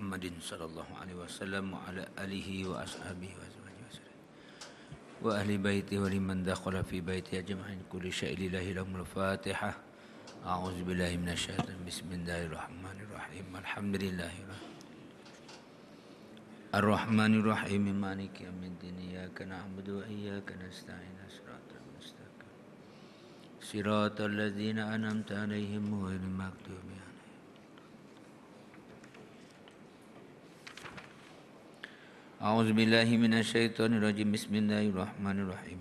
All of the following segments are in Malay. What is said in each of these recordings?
Muhammadin sallallahu alaihi wasallam wa ala alihi wa ashabihi wa azwajihi wasallam wa ahli baiti wa liman dakhala fi baiti ajma'in kulli syai'in lillahi lahumul fatihah. A'udzu billahi minasyaitonir bismillahirrahmanirrahim. Alhamdulillahirabbil Ar-Rahmanir-Rahim maliki yaumiddin iyyaka na'budu wa iyyaka nasta'in shiratal mustaqim shiratal ladzina an'amta 'alaihim ghairil maghdubi 'alaihim. A'udzu billahi minasyaitonir rajim. Bismillahirrahmanirrahim.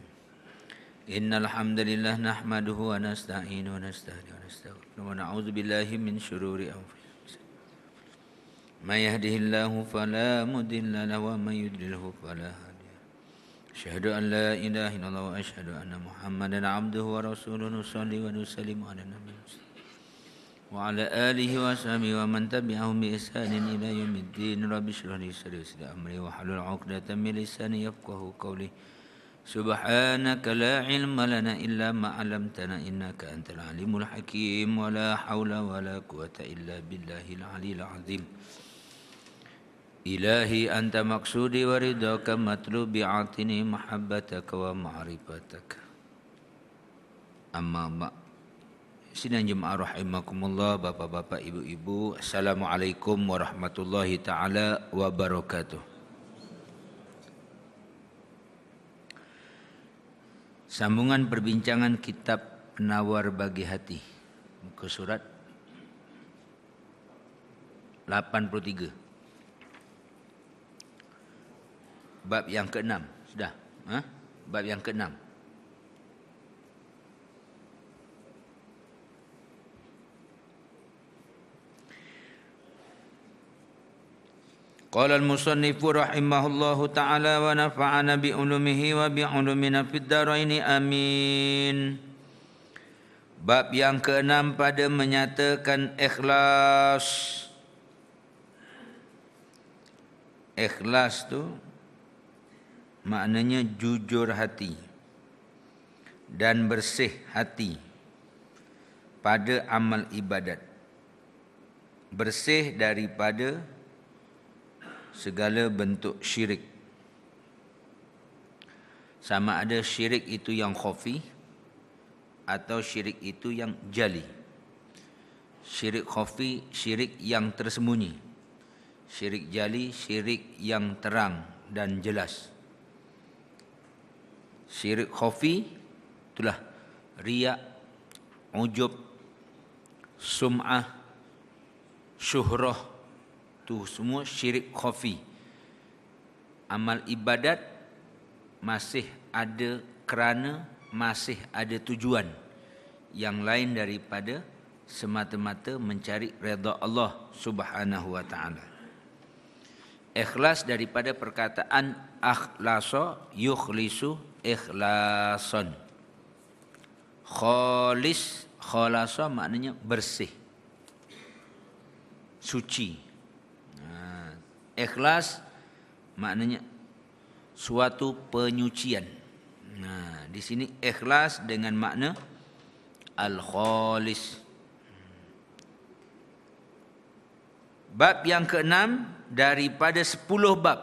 Innal hamdalillah nahmaduhu wa nasta'inuhu wa nasta'inu wa nastaghfiruh wa na'udzu billahi min shururi anfusina. May yahdihillahu fala mudilla lahu wa may yudlilhu fala hadiya lahu. Asyhadu an la ilaha illallah wa asyhadu anna Muhammadan 'abduhu wa rasuluhu. Nusalli wa nusallimu ala nabiyina wa ala alihi wa sahbihi wa man tabi'ahum bi ihsanin ila yaumiddin. Rabbi shrah li sadri amri wa hlul 'uqdatam min lisani yafqahu qawli. Subhanaka la ilma lana illa ma 'allamtana innaka antal alimul hakim. Wa la haula wa la quwwata illa billahil aliyyil azim. Ilahi anta maksudi wa ridhaka matlubi atini mahabbataka wa ma'rifataka. Amma ba'. Sidang jemaah rahimakumullah, bapak-bapak, ibu-ibu, assalamualaikum warahmatullahi taala wabarakatuh. Sambungan perbincangan kitab Penawar Bagi Hati, muka surat 83. Bab yang ke-6. Sudah? Bab yang ke-6. Qala al-musannifu rahimahullahu ta'ala wa nafa'ana bi ulumihi wa bi ulumina fid dharaini amin. Bab yang ke-6 pada menyatakan ikhlas. Ikhlas tu maknanya jujur hati dan bersih hati pada amal ibadat. Bersih daripada segala bentuk syirik. Sama ada syirik itu yang khafi atau syirik itu yang jali. Syirik khafi, syirik yang tersembunyi. Syirik jali, syirik yang terang dan jelas. Syirik khafi itulah riya, ujub, sum'ah, syuhrah, itu semua syirik khafi. Amal ibadat masih ada kerana masih ada tujuan yang lain daripada semata-mata mencari redha Allah Subhanahu wa taala. Ikhlas daripada perkataan akhlasa yukhlisu ikhlasan. Khalis, khalasa maknanya bersih, suci. Ikhlas maknanya suatu penyucian. Di sini ikhlas dengan makna al-khalis. Bab yang ke-6 daripada 10 bab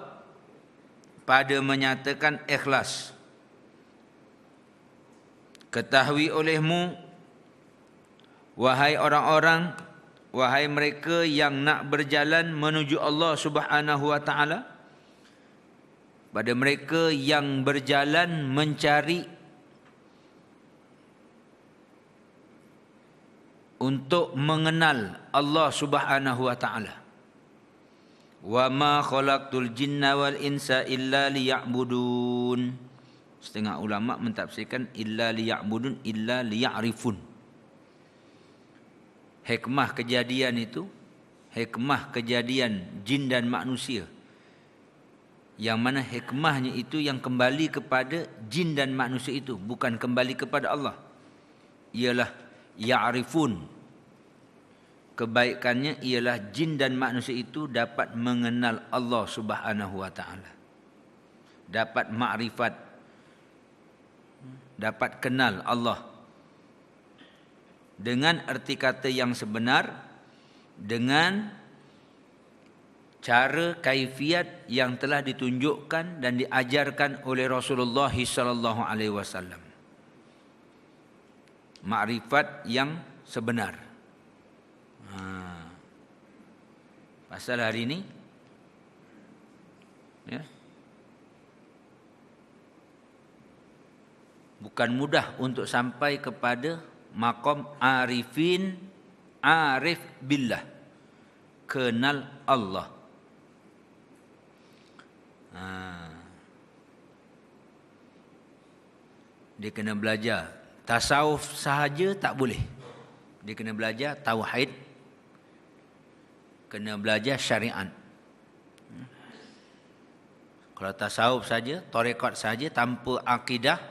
pada menyatakan ikhlas. Ketahui olehmu, wahai orang-orang, wahai mereka yang nak berjalan menuju Allah Subhanahu wa taala, pada mereka yang berjalan mencari untuk mengenal Allah Subhanahu wa taala. Wa ma khalaqtul jinna wal insa illa liya'budun. Setengah ulama mentafsirkan illa liya'budun, illa liya'rifun. Hikmah kejadian itu, hikmah kejadian jin dan manusia, yang mana hikmahnya itu yang kembali kepada jin dan manusia itu, bukan kembali kepada Allah. Ialah ya'rifun. Kebaikannya ialah jin dan manusia itu dapat mengenal Allah Subhanahu wa taala. Dapat makrifat, dapat kenal Allah dengan erti kata yang sebenar, dengan cara kaifiat yang telah ditunjukkan dan diajarkan oleh Rasulullah sallallahu alaihi wasallam. Makrifat yang sebenar. Pasal hari ini ya, bukan mudah untuk sampai kepada maqam arifin, arif billah, kenal Allah. Dia kena belajar tasawuf sahaja tak boleh. Dia kena belajar tauhid, kena belajar syariat. Kalau tasawuf saja, tarekat saja tanpa akidah,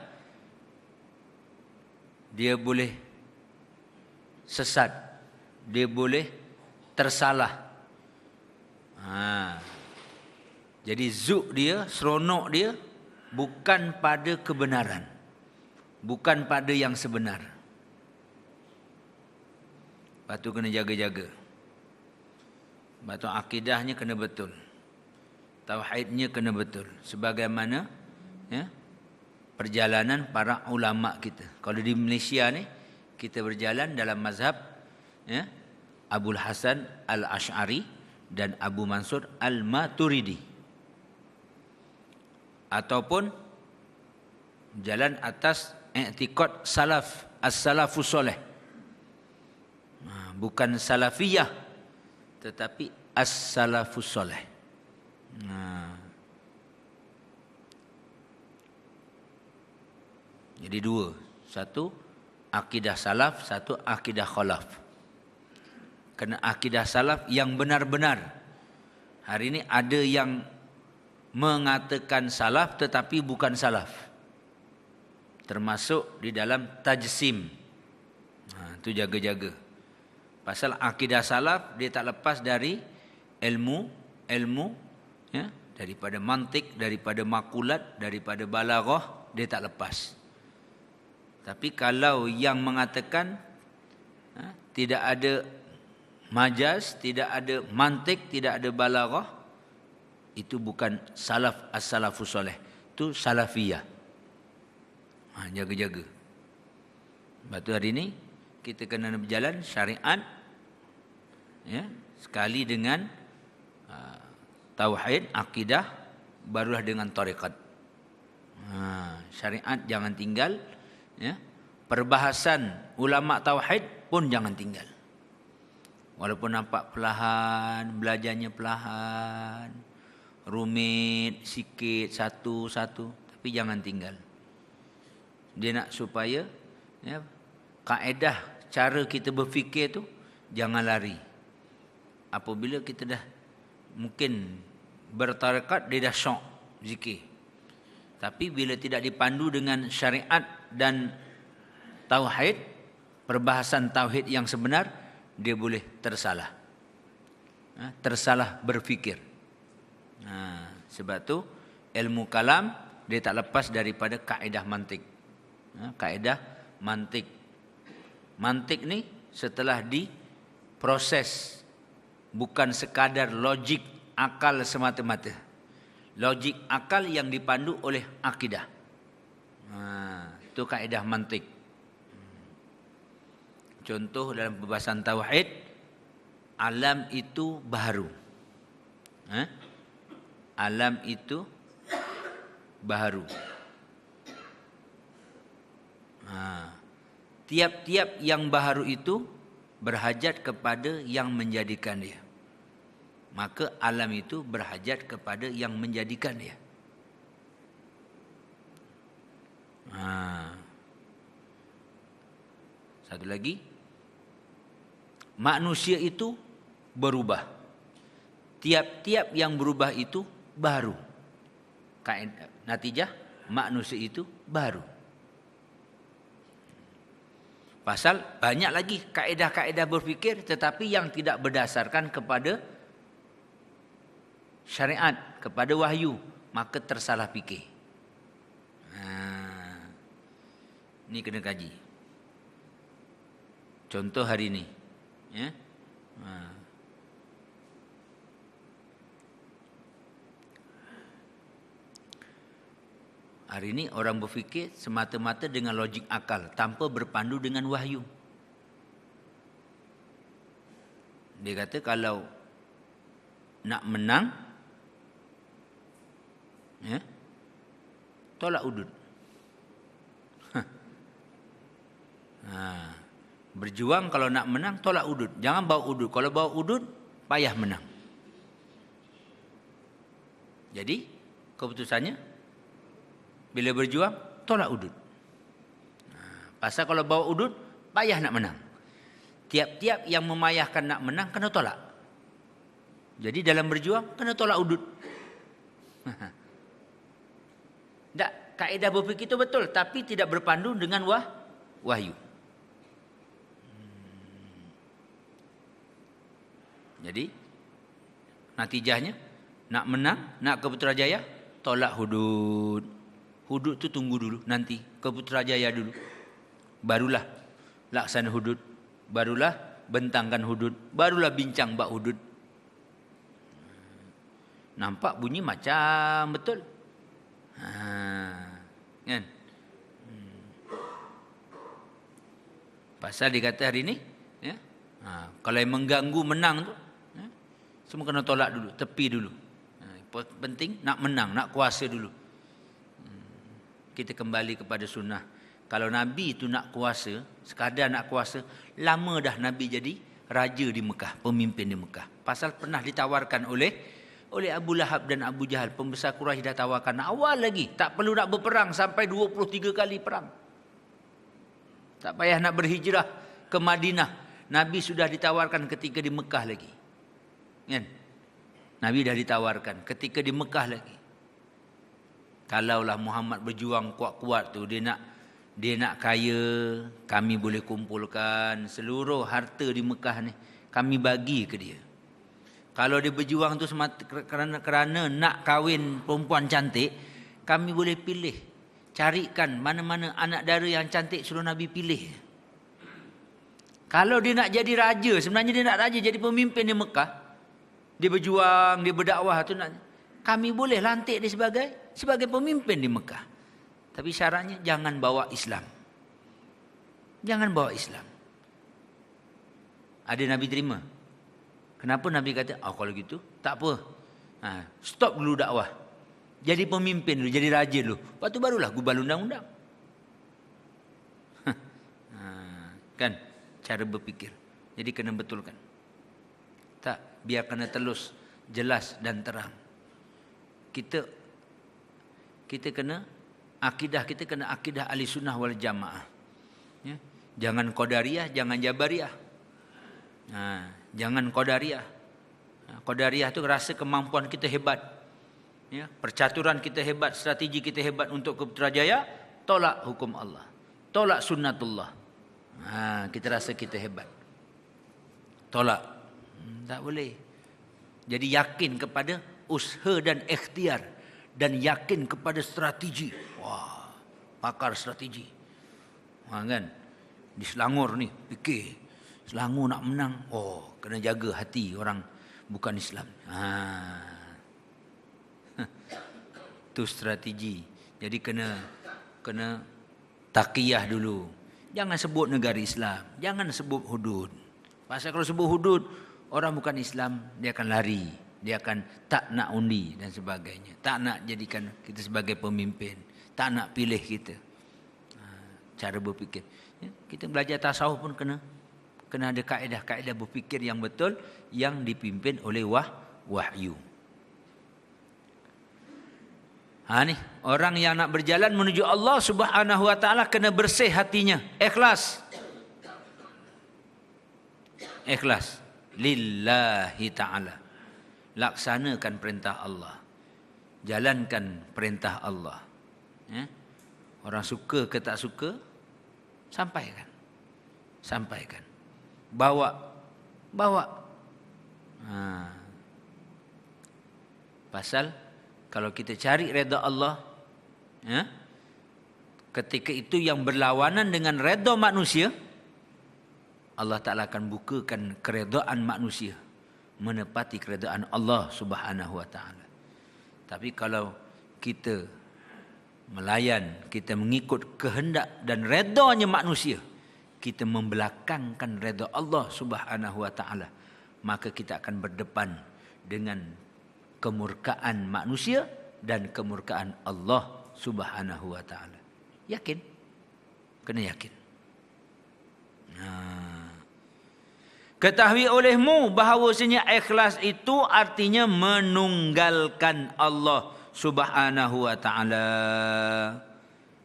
dia boleh sesat, dia boleh tersalah. Jadi zuk dia, seronok dia bukan pada kebenaran, bukan pada yang sebenar. Lepas tu kena jaga-jaga. Lepas tu akidahnya kena betul, tauhidnya kena betul. Sebagaimana ya, perjalanan para ulama kita. Kalau di Malaysia ni, kita berjalan dalam mazhab ya, Abul Hasan Al-Ash'ari dan Abu Mansur Al-Maturidi. Ataupun jalan atas i'tiqad salaf, as-salafus soleh. Bukan salafiyah, tetapi as-salafus soleh. Jadi dua. Satu akidah salaf, satu akidah khalaf. Kena akidah salaf yang benar-benar. Hari ini ada yang mengatakan salaf tetapi bukan salaf. Termasuk di dalam tajsim. Itu jaga-jaga. Pasal akidah salaf dia tak lepas dari ilmu ya, daripada mantik, daripada makulat, daripada balaghah, dia tak lepas. Tapi kalau yang mengatakan tidak ada majaz, tidak ada mantik, tidak ada balaghah, itu bukan salaf as-salafus soleh, itu salafiyah. Jaga-jaga. Sebab tu hari ini kita kena berjalan syariat ya, sekali dengan tauhid, akidah, barulah dengan tarekat. Syariat jangan tinggal ya. Perbahasan ulama tauhid pun jangan tinggal. Walaupun nampak perlahan, belajarnya perlahan, rumit sikit satu-satu, tapi jangan tinggal. Dia nak supaya ya, kaedah cara kita berfikir tu jangan lari. Apabila kita dah mungkin bertarekat, dia dah syok zikir. Tapi bila tidak dipandu dengan syariat dan tauhid, perbahasan tauhid yang sebenar, dia boleh tersalah. Tersalah berfikir. Sebab tu ilmu kalam dia tak lepas daripada kaedah mantik. Kaedah mantik. Mantik ni setelah diproses, bukan sekadar logik akal semata-mata. Logik akal yang dipandu oleh akidah. Itu kaedah mantik. Contoh dalam perbahasan tauhid, alam itu baharu. Alam itu baharu. Tiap-tiap yang baharu itu berhajat kepada yang menjadikan dia. Maka alam itu berhajat kepada yang menjadikan dia. Satu lagi, manusia itu berubah. Tiap-tiap yang berubah itu baru. Natijah, manusia itu baru. Pasal banyak lagi kaedah-kaedah berfikir tetapi yang tidak berdasarkan kepada syariat, kepada wahyu, maka tersalah fikir. Ini kena kaji. Contoh hari ini, ya. Hari ini orang berfikir semata-mata dengan logik akal tanpa berpandu dengan wahyu. Dia kata kalau nak menang, tolak udud. Berjuang kalau nak menang, tolak udud. Jangan bawa udud. Kalau bawa udud, payah menang. Jadi, keputusannya, bila berjuang, tolak udud. Pasal kalau bawa udud, payah nak menang. Tiap-tiap yang memayahkan nak menang, kena tolak. Jadi dalam berjuang, kena tolak udud. Tak, kaedah berfikir itu betul, tapi tidak berpandu dengan wahyu. Jadi, natijahnya, nak menang, nak ke Putrajaya, tolak hudud. Hudud tu tunggu dulu, nanti ke Putrajaya dulu. Barulah laksana hudud. Barulah bentangkan hudud. Barulah bincang bab hudud. Nampak bunyi macam betul. Kan? Pasal dia kata hari ni, ya, kalau yang mengganggu menang tu, semua kena tolak dulu, tepi dulu. Penting nak menang, nak kuasa dulu. Kita kembali kepada sunnah. Kalau Nabi itu nak kuasa, sekadar nak kuasa, lama dah Nabi jadi raja di Mekah, pemimpin di Mekah. Pasal pernah ditawarkan oleh Abu Lahab dan Abu Jahal. Pembesar Quraisy dah tawarkan awal lagi. Tak perlu nak berperang sampai 23 kali perang. Tak payah nak berhijrah ke Madinah. Nabi sudah ditawarkan ketika di Mekah lagi. Kan? Nabi dah ditawarkan ketika di Mekah lagi. Kalaulah Muhammad berjuang kuat-kuat tu, dia nak kaya, kami boleh kumpulkan seluruh harta di Mekah ni, kami bagi ke dia. Kalau dia berjuang tu kerana nak kahwin perempuan cantik, kami boleh pilih. Carikan mana-mana anak dara yang cantik, suruh Nabi pilih. Kalau dia nak jadi raja, sebenarnya dia nak raja, jadi pemimpin di Mekah, dia berjuang, dia berdakwah tu, kami boleh lantik dia sebagai pemimpin di Mekah. Tapi syaratnya jangan bawa Islam. Jangan bawa Islam. Ada Nabi terima. Kenapa Nabi kata, kalau gitu, tak apa. Stop dulu dakwah. Jadi pemimpin dulu, jadi raja dulu. Lepas tu barulah gubal undang-undang. Kan? Cara berfikir. Jadi kena betulkan. Tak, biar kena telus, jelas dan terang. Kita kena, akidah kita kena akidah ahli sunnah wal jamaah. Ya? Jangan qadariyah, jangan jabariyah. Jangan qadariyah. Qadariyah tu rasa kemampuan kita hebat. Ya, percaturan kita hebat, strategi kita hebat untuk ke Putrajaya, tolak hukum Allah. Tolak sunnatullah. Kita rasa kita hebat. Tolak. Tak boleh. Jadi yakin kepada usaha dan ikhtiar. Dan yakin kepada strategi. Wah, pakar strategi. Kan? Di Selangor ni, fikir. Selangor nak menang. Kena jaga hati orang bukan Islam. Itu strategi. Jadi kena taqiyah dulu. Jangan sebut negara Islam. Jangan sebut hudud. Pasal kalau sebut hudud, orang bukan Islam, dia akan lari. Dia akan tak nak undi dan sebagainya. Tak nak jadikan kita sebagai pemimpin. Tak nak pilih kita. Cara berfikir. Ya, kita belajar tasawuf pun kena ada kaedah-kaedah berfikir yang betul, yang dipimpin oleh wahyu. Ni orang yang nak berjalan menuju Allah Subhanahu wa taala kena bersih hatinya, ikhlas. Ikhlas lillahi taala. Laksanakan perintah Allah. Jalankan perintah Allah. Ya? Orang suka ke tak suka, sampaikan. Sampaikan. Bawa. Pasal kalau kita cari redha Allah, ya, ketika itu yang berlawanan dengan redha manusia, Allah Ta'ala akan bukakan keredaan manusia menepati keredaan Allah Subhanahu wa taala. Tapi kalau kita melayan, kita mengikut kehendak dan redanya manusia, kita membelakangkan redha Allah Subhanahu wa taala, maka kita akan berdepan dengan kemurkaan manusia dan kemurkaan Allah Subhanahu wa taala. Yakin? Kena yakin. Ketahui olehmu bahawasanya ikhlas itu artinya menunggalkan Allah Subhanahu wa taala.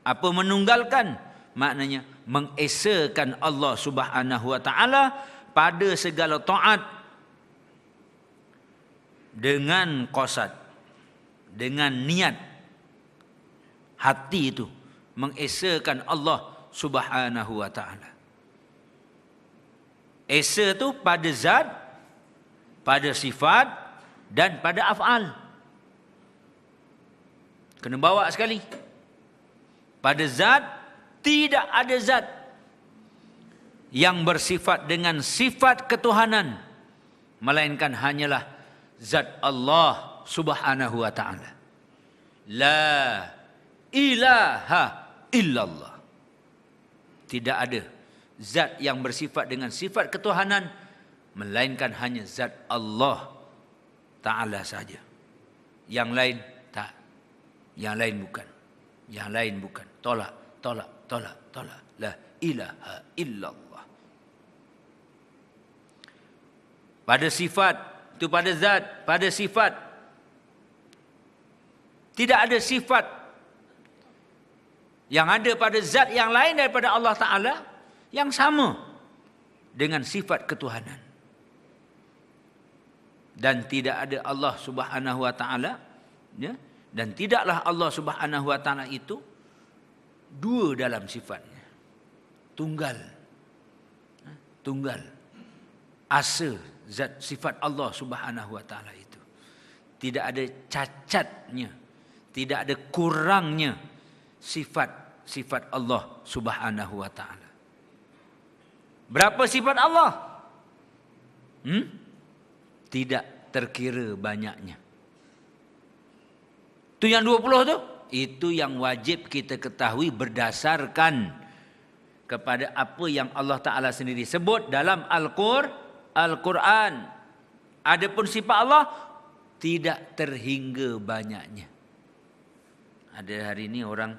Apa menunggalkan? Maknanya mengesakan Allah Subhanahu wa taala pada segala taat dengan qasad, dengan niat hati itu mengesakan Allah Subhanahu wa taala. Esa tu pada zat, pada sifat dan pada af'al. Kena bawa sekali. Pada zat, tidak ada zat yang bersifat dengan sifat ketuhanan, melainkan hanyalah zat Allah Subhanahu wa ta'ala. La ilaha illallah. Tidak ada zat yang bersifat dengan sifat ketuhanan, melainkan hanya zat Allah Ta'ala saja. Yang lain tak. Yang lain bukan. Yang lain bukan. Tolak, tolak, tolak, tolak. La ilaha illallah. Pada sifat, itu pada zat, pada sifat. Tidak ada sifat yang ada pada zat yang lain daripada Allah Ta'ala yang sama dengan sifat ketuhanan. Dan tidak ada Allah Subhanahu wa taala, ya, dan tidaklah Allah Subhanahu wa taala itu dua dalam sifatnya. Tunggal. Tunggal. Asa zat sifat Allah Subhanahu wa taala itu. Tidak ada cacatnya, tidak ada kurangnya sifat Allah Subhanahu wa taala. Berapa sifat Allah? Tidak terkira banyaknya. Itu yang 20 tu? Itu yang wajib kita ketahui berdasarkan kepada apa yang Allah Ta'ala sendiri sebut dalam Al-Quran. Adapun sifat Allah tidak terhingga banyaknya. Ada hari ini orang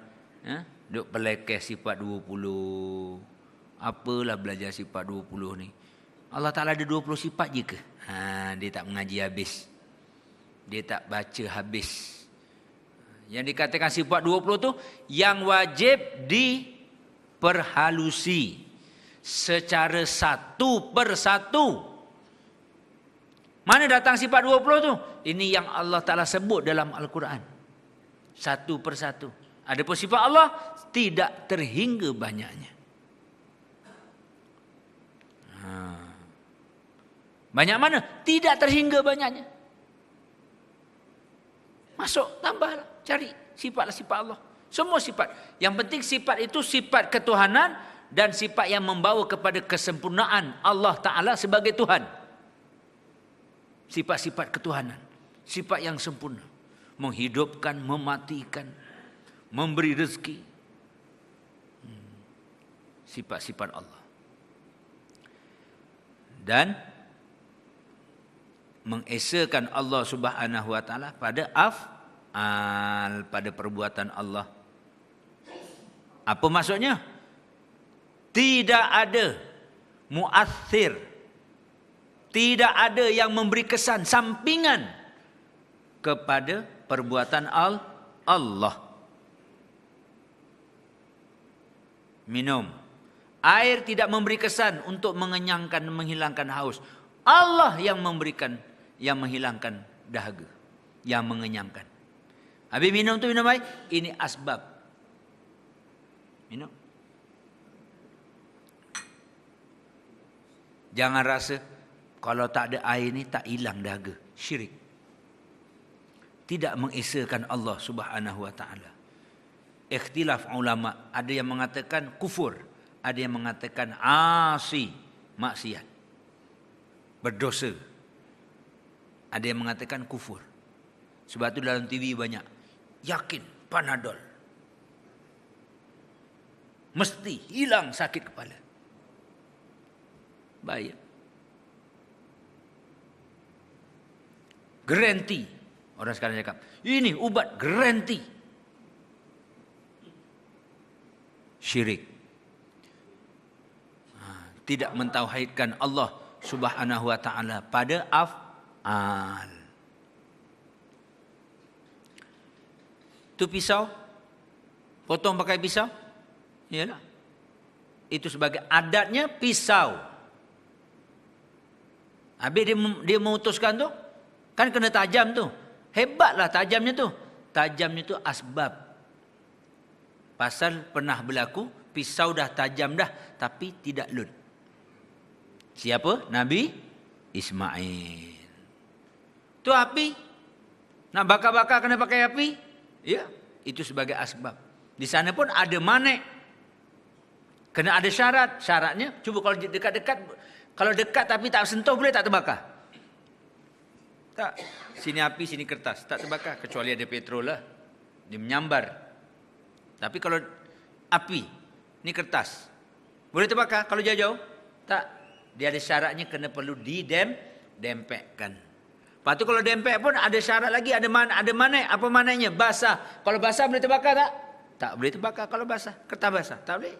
duk pelekeh sifat 20. Apalah belajar sifat 20 ni. Allah Ta'ala ada 20 sifat je ke? Dia tak mengaji habis. Dia tak baca habis. Yang dikatakan sifat 20 tu yang wajib diperhalusi secara satu persatu. Mana datang sifat 20 tu? Ini yang Allah Ta'ala sebut dalam Al-Quran. Satu persatu. Adapun sifat Allah tidak terhingga banyaknya. Banyak mana? Tidak terhingga banyaknya. Masuk, tambahlah, cari sifatlah sifat Allah. Semua sifat. Yang penting sifat itu sifat ketuhanan dan sifat yang membawa kepada kesempurnaan Allah Ta'ala sebagai Tuhan. Sifat-sifat ketuhanan. Sifat yang sempurna. Menghidupkan, mematikan, memberi rezeki. Sifat-sifat Allah. Dan mengesakan Allah Subhanahu wa taala pada af'al, pada perbuatan Allah. Apa maksudnya? Tidak ada muathir, tidak ada yang memberi kesan sampingan kepada perbuatan Allah. Minum air tidak memberi kesan untuk mengenyangkan, menghilangkan haus. Allah yang memberikan, yang menghilangkan dahaga, yang mengenyangkan. Habis minum tu minum air, ini asbab. Minum. Jangan rasa kalau tak ada air ni tak hilang dahaga. Syirik. Tidak mengesakan Allah Subhanahu wa taala. Ikhtilaf ulama, ada yang mengatakan kufur, ada yang mengatakan asi, maksiat, berdosa. Ada yang mengatakan kufur. Sebab tu dalam TV banyak yakin Panadol. Mesti hilang sakit kepala. Bahaya. Garanti. Orang sekarang cakap, ini ubat garanti. Syirik. Tidak mentauhidkan Allah Subhanahu wa taala pada af'al. Itu pisau, potong pakai pisau, iyalah. Itu sebagai adatnya pisau. Habis dia memutuskan tu, kan kena tajam tu. Hebatlah tajamnya tu. Tajamnya tu asbab. Pasal pernah berlaku, pisau dah tajam dah, tapi tidak lut. Siapa? Nabi Ismail. Tu api. Nak bakar-bakar kena pakai api. Ya, itu sebagai asbab. Di sana pun ada manik. Kena ada syarat. Syaratnya, cuba kalau dekat-dekat, kalau dekat tapi tak sentuh boleh tak terbakar? Tak. Sini api, sini kertas. Tak terbakar. Kecuali ada petrol lah. Dia menyambar. Tapi kalau api, ni kertas. Boleh terbakar kalau jauh-jauh? Tak. Dia ada syaratnya kena perlu didempekkan. Lepas tu kalau dempek pun ada syarat lagi. Ada manik. Apa mananya? Basah. Kalau basah boleh terbakar tak? Tak boleh terbakar kalau basah. Kertas basah. Tak boleh.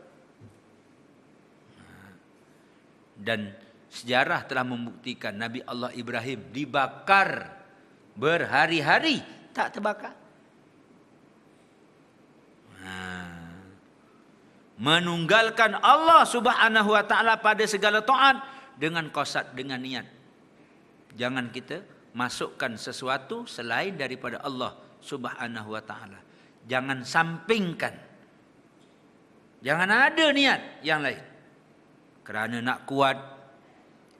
Dan sejarah telah membuktikan Nabi Allah Ibrahim dibakar berhari-hari tak terbakar. Menunggalkan Allah Subhanahu wa taala pada segala taat dengan qasad, dengan niat. Jangan kita masukkan sesuatu selain daripada Allah Subhanahu wa taala. Jangan sampingkan. Jangan ada niat yang lain. Kerana nak kuat,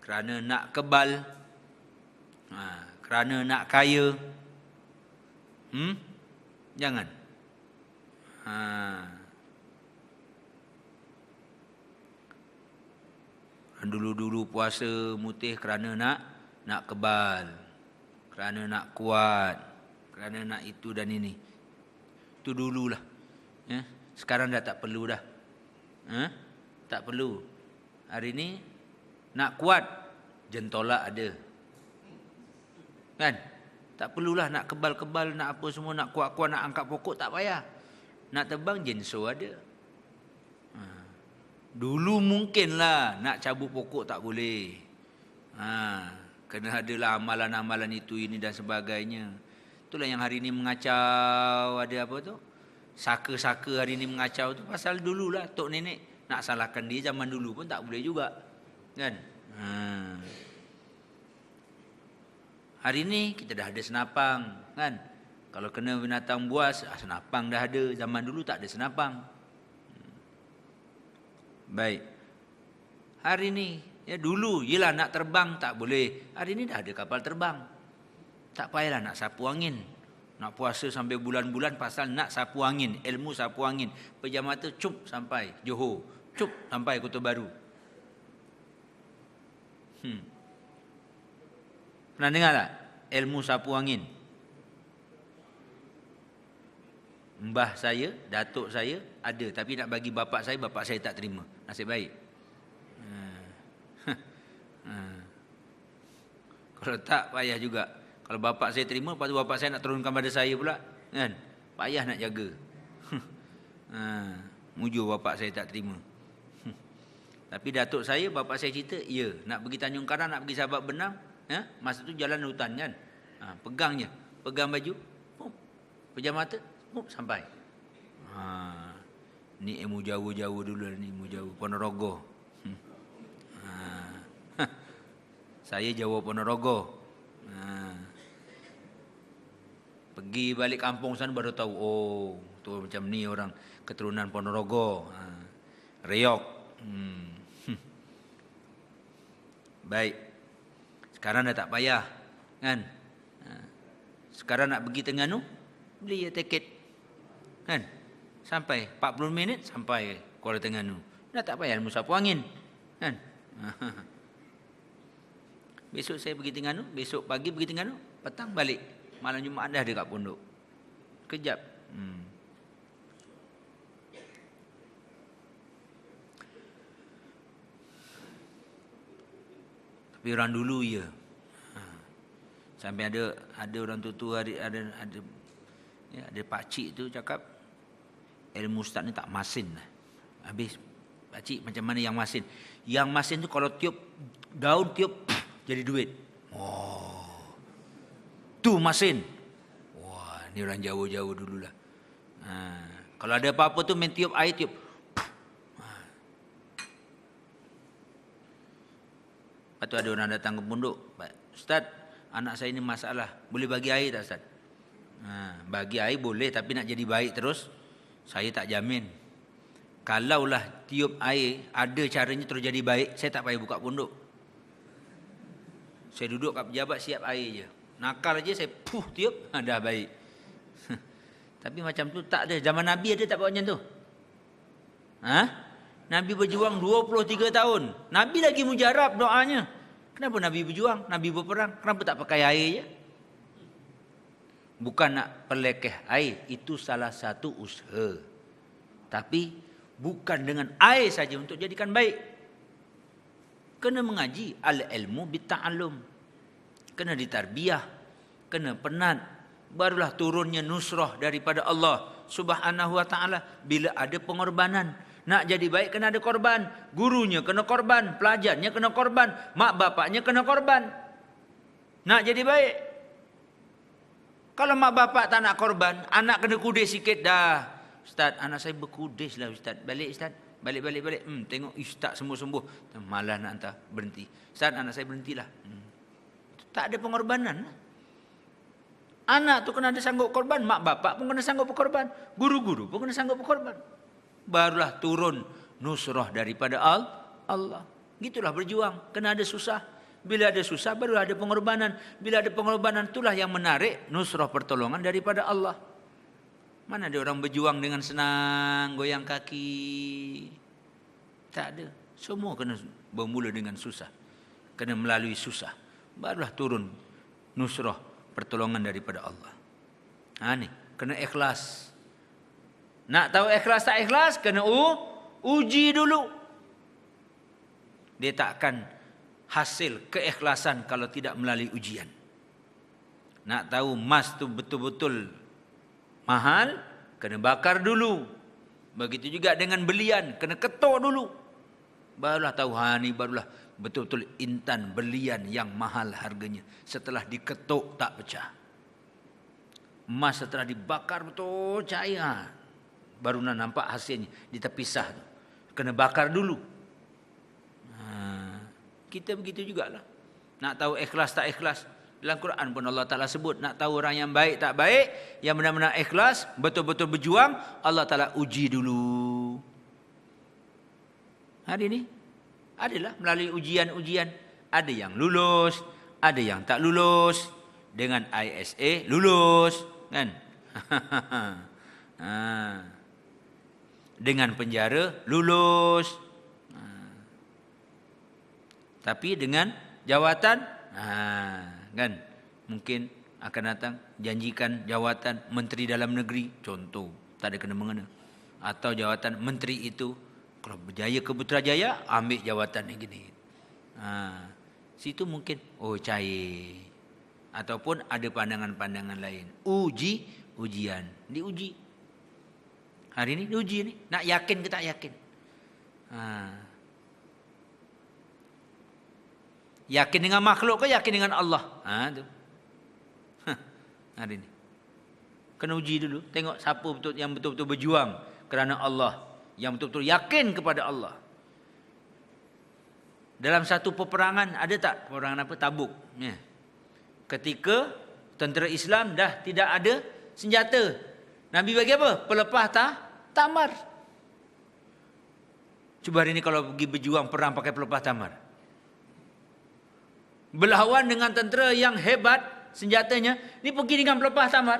kerana nak kebal, kerana nak kaya. Jangan. Dulu-dulu puasa mutih kerana nak kebal, kerana nak kuat, kerana nak itu dan ini. Itu dululah. Ya, sekarang dah tak perlu dah. Tak perlu. Hari ini nak kuat, jentolak ada. Kan? Tak perlulah nak kebal-kebal, nak apa semua, nak kuat-kuat, nak angkat pokok, tak payah. Nak terbang, jenso ada. Dulu mungkinlah nak cabut pokok tak boleh. Kena adalah amalan-amalan itu, ini dan sebagainya. Itulah yang hari ini mengacau, ada apa tu? Saka-saka hari ini mengacau tu pasal dululah tok nenek nak salahkan dia zaman dulu pun tak boleh juga. Kan? Hari ini kita dah ada senapang, kan? Kalau kena binatang buas, senapang dah ada. Zaman dulu tak ada senapang. Baik. Hari ini, ya dulu yelah nak terbang tak boleh. Hari ini dah ada kapal terbang. Tak payahlah nak sapu angin. Nak puasa sampai bulan-bulan pasal nak sapu angin, ilmu sapu angin. Pejam mata cup sampai Johor, cup sampai Kota Baru. Pernah dengar tak ilmu sapu angin? Mbah saya, datuk saya ada, tapi nak bagi bapak saya tak terima. Nasib baik. Kalau tak payah juga. Kalau bapak saya terima, lepas tu bapak saya nak turunkan pada saya pula, kan? Payah nak jaga. Mujur bapak saya tak terima. Tapi datuk saya, bapak saya cerita, ya, nak pergi Tanjung Karang, nak pergi Sabak Benang, masa tu jalan hutan kan. Pegang je, pegang baju, pejam mata, sampai. Ni ilmu Jawa-Jawa dulu ni, ilmu Jawa Ponorogo. Saya Jawa Ponorogo. Pergi balik kampung sana baru tahu, oh, tu macam ni orang keturunan Ponorogo. Reok. Baik. Sekarang dah tak payah, kan? Sekarang nak pergi Terengganu, beli tiket. Kan? Sampai 40 minit sampai Kuala Terengganu. Dah tak payah sapu angin. Kan? Besok saya pergi Terengganu, besok pagi pergi Terengganu, petang balik. Malam Jumaat dah ada kat pondok. Kejap. Tapi orang dulu ya. Sampai ada orang tua ada pakcik tu cakap ilmu ustaz ni tak masin lah. Habis pakcik macam mana yang masin? Yang masin tu kalau tiup daun tiup jadi duit. Oh. Tu masin. Wah, ni orang Jawa-Jawa dululah. Kalau ada apa-apa tu main tiup air tiup. Lepas tu ada orang datang ke pondok. Ustaz, anak saya ini masalah. Boleh bagi air tak Ustaz? Bagi air boleh, tapi nak jadi baik terus, saya tak jamin. Kalaulah tiup air, ada caranya terus jadi baik, saya tak payah buka pondok. Saya duduk kat pejabat siap air je. Nakal aja saya tiup, dah baik. Tapi macam tu tak ada. Zaman Nabi ada tak buat macam tu? Nabi berjuang 23 tahun. Nabi lagi mujarab doanya. Kenapa Nabi berjuang? Nabi berperang. Kenapa tak pakai air je? Bukan nak pelekeh air. Itu salah satu usaha. Tapi bukan dengan air saja untuk jadikan baik. Kena mengaji. Al-ilmu bitta'allum. Kena ditarbiyah. Kena penat. Barulah turunnya nusrah daripada Allah Subhanahu wa ta'ala. Bila ada pengorbanan. Nak jadi baik kena ada korban. Gurunya kena korban. Pelajarnya kena korban. Mak bapaknya kena korban. Nak jadi baik. Kalau mak bapak tak nak korban, anak kena kudis sikit dah. Ustaz, anak saya berkudis lah Ustaz. Balik Ustaz. Balik. Tengok Ustaz sembuh-sembuh. Malah nak hantar berhenti. Ustaz, anak saya berhentilah. Tak ada pengorbanan. Anak tu kena ada sanggup korban, mak bapak pun kena sanggup berkorban, guru-guru pun kena sanggup berkorban. Barulah turun nusrah daripada Allah. Gitulah berjuang, kena ada susah. Bila ada susah barulah ada pengorbanan. Bila ada pengorbanan itulah yang menarik nusrah pertolongan daripada Allah. Mana ada orang berjuang dengan senang, goyang kaki. Tak ada. Semua kena bermula dengan susah. Kena melalui susah. Barulah turun nusrah pertolongan daripada Allah. Ni, kena ikhlas. Nak tahu ikhlas tak ikhlas, kena uji dulu. Dia tak akan hasil keikhlasan kalau tidak melalui ujian. Nak tahu emas tu betul-betul mahal, kena bakar dulu. Begitu juga dengan belian, kena ketuk dulu. Barulah tahu, ni barulah betul-betul intan belian yang mahal harganya. Setelah diketuk tak pecah. Emas setelah dibakar betul cair, baru nak nampak hasilnya. Dia terpisah. Kena bakar dulu. Kita begitu jugalah. Nak tahu ikhlas tak ikhlas. Dalam Quran pun Allah Ta'ala sebut. Nak tahu orang yang baik tak baik, yang benar-benar ikhlas, betul-betul berjuang, Allah Ta'ala uji dulu. Hari ini adalah melalui ujian-ujian. Ada yang lulus, ada yang tak lulus. Dengan ISA lulus, kan? Dengan penjara lulus. Tapi dengan jawatan, kan? Mungkin akan datang janjikan jawatan Menteri Dalam Negeri, contoh, tak ada kena mengena. Atau jawatan menteri itu, kalau berjaya ke Putrajaya, ambil jawatan yang gini. Situ mungkin, cair. Ataupun ada pandangan-pandangan lain. Ujian. Diuji. Hari ini diuji ni. Nak yakin ke tak yakin? Yakin dengan makhluk ke yakin dengan Allah? Tu. Hari ini. Kena uji dulu. Tengok siapa yang betul-betul berjuang kerana Allah. Yang betul-betul yakin kepada Allah. Dalam satu peperangan, ada tak peperangan apa? Tabuk. Ketika tentera Islam dah tidak ada senjata, Nabi bagi apa? Pelepah tamar. Cuba hari ini kalau pergi berjuang perang pakai pelepah tamar. Berlawan dengan tentera yang hebat senjatanya, ni pergi dengan pelepah tamar.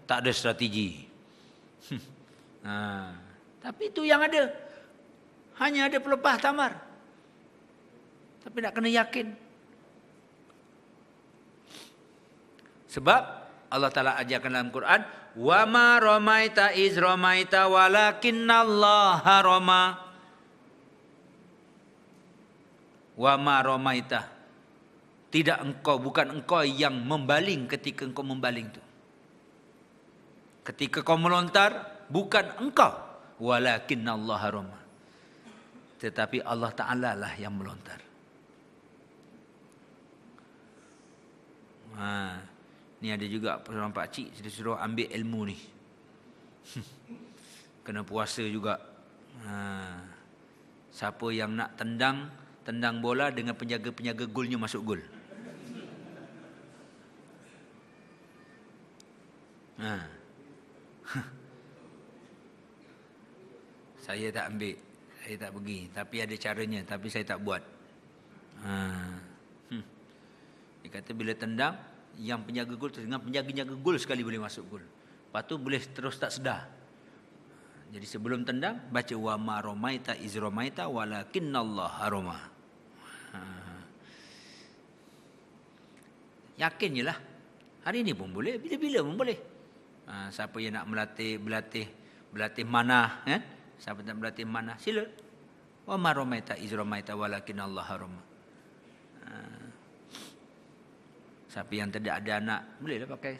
Tak ada strategi. Tapi itu yang ada. Hanya ada pelepah tamar. Tapi nak kena yakin. Sebab Allah Ta'ala ajarkan dalam Quran, wa ma ramaita iz ramaita walakinnallaha rama. Wa ma ramaita. Tidak engkau, bukan engkau yang membaling ketika engkau membaling itu. Ketika kau melontar, bukan engkau. Walakinnallaha rama. Tetapi Allah Ta'ala lah yang melontar. Ni ada juga seorang pakcik suruh ambil ilmu ni. Kena puasa juga. Siapa yang nak tendang bola dengan penjaga-penjaga golnya masuk gol. Saya tak ambil, saya tak pergi. Tapi ada caranya, tapi saya tak buat. Dia kata bila tendang, yang penjaga gol dengan penjaga-penjaga gol sekali boleh masuk gol. Lepas tu boleh terus tak sedar. Jadi sebelum tendang, baca wa ma ramaita iz ramaita walakinnallaha rama. Yakin je lah. Hari ni pun boleh, bila-bila pun boleh. Siapa yang nak berlatih manah, kan? Siapa nak berlatih manah, sila. Wa ma ramaita iz ramaita walakinnallaha rama. Siapa yang tidak ada anak, bolehlah pakai.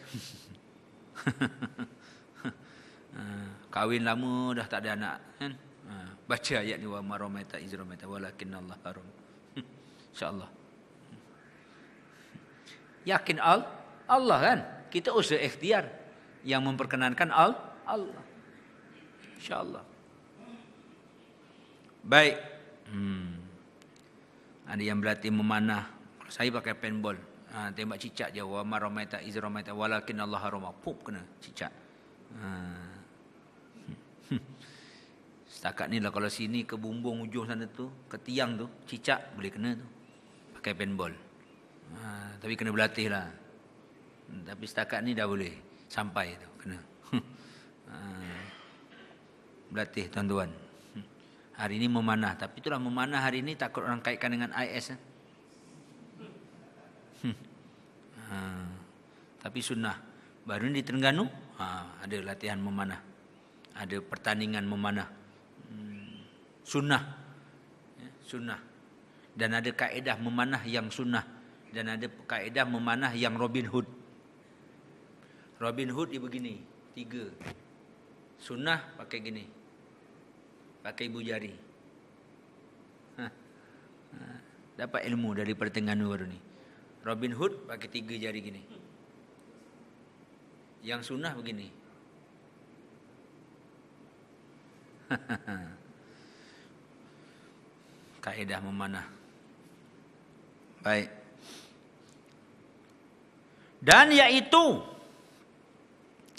Kahwin lama dah tak ada anak, kan? Baca ayat ni wa ma ramaita iz ramaita walakinnallaha rama. Insya-Allah. Yakin Allah kan? Kita usaha ikhtiar yang memperkenankan Allah. Insya-Allah. Baik. Ada yang berlatih memanah. Saya pakai paintball. Tembak cicak je. Wa ma ramaita iz ramaita walakinnallaha rama. Pup kena cicak. Setakat ni lah kalau sini ke bumbung ujung sana tu, ke tiang tu, cicak boleh kena tu. Pakai paintball. Tapi kena berlatih lah. Tapi setakat ni dah boleh sampai tu, kena. Berlatih tuan-tuan. Hari ni memanah, tapi itulah memanah hari ni takut orang kaitkan dengan IS. Tapi sunnah. Baru ni di Terengganu ada latihan memanah, ada pertandingan memanah. Sunnah, sunnah. Dan ada kaedah memanah yang sunnah, dan ada kaedah memanah yang Robin Hood. Robin Hood dia begini, 3. Sunnah pakai gini, pakai ibu jari. Dapat ilmu dari Terengganu baru ni. Robin Hood pakai 3 jari gini. Yang sunnah begini. Kaedah memanah. Baik. Dan iaitu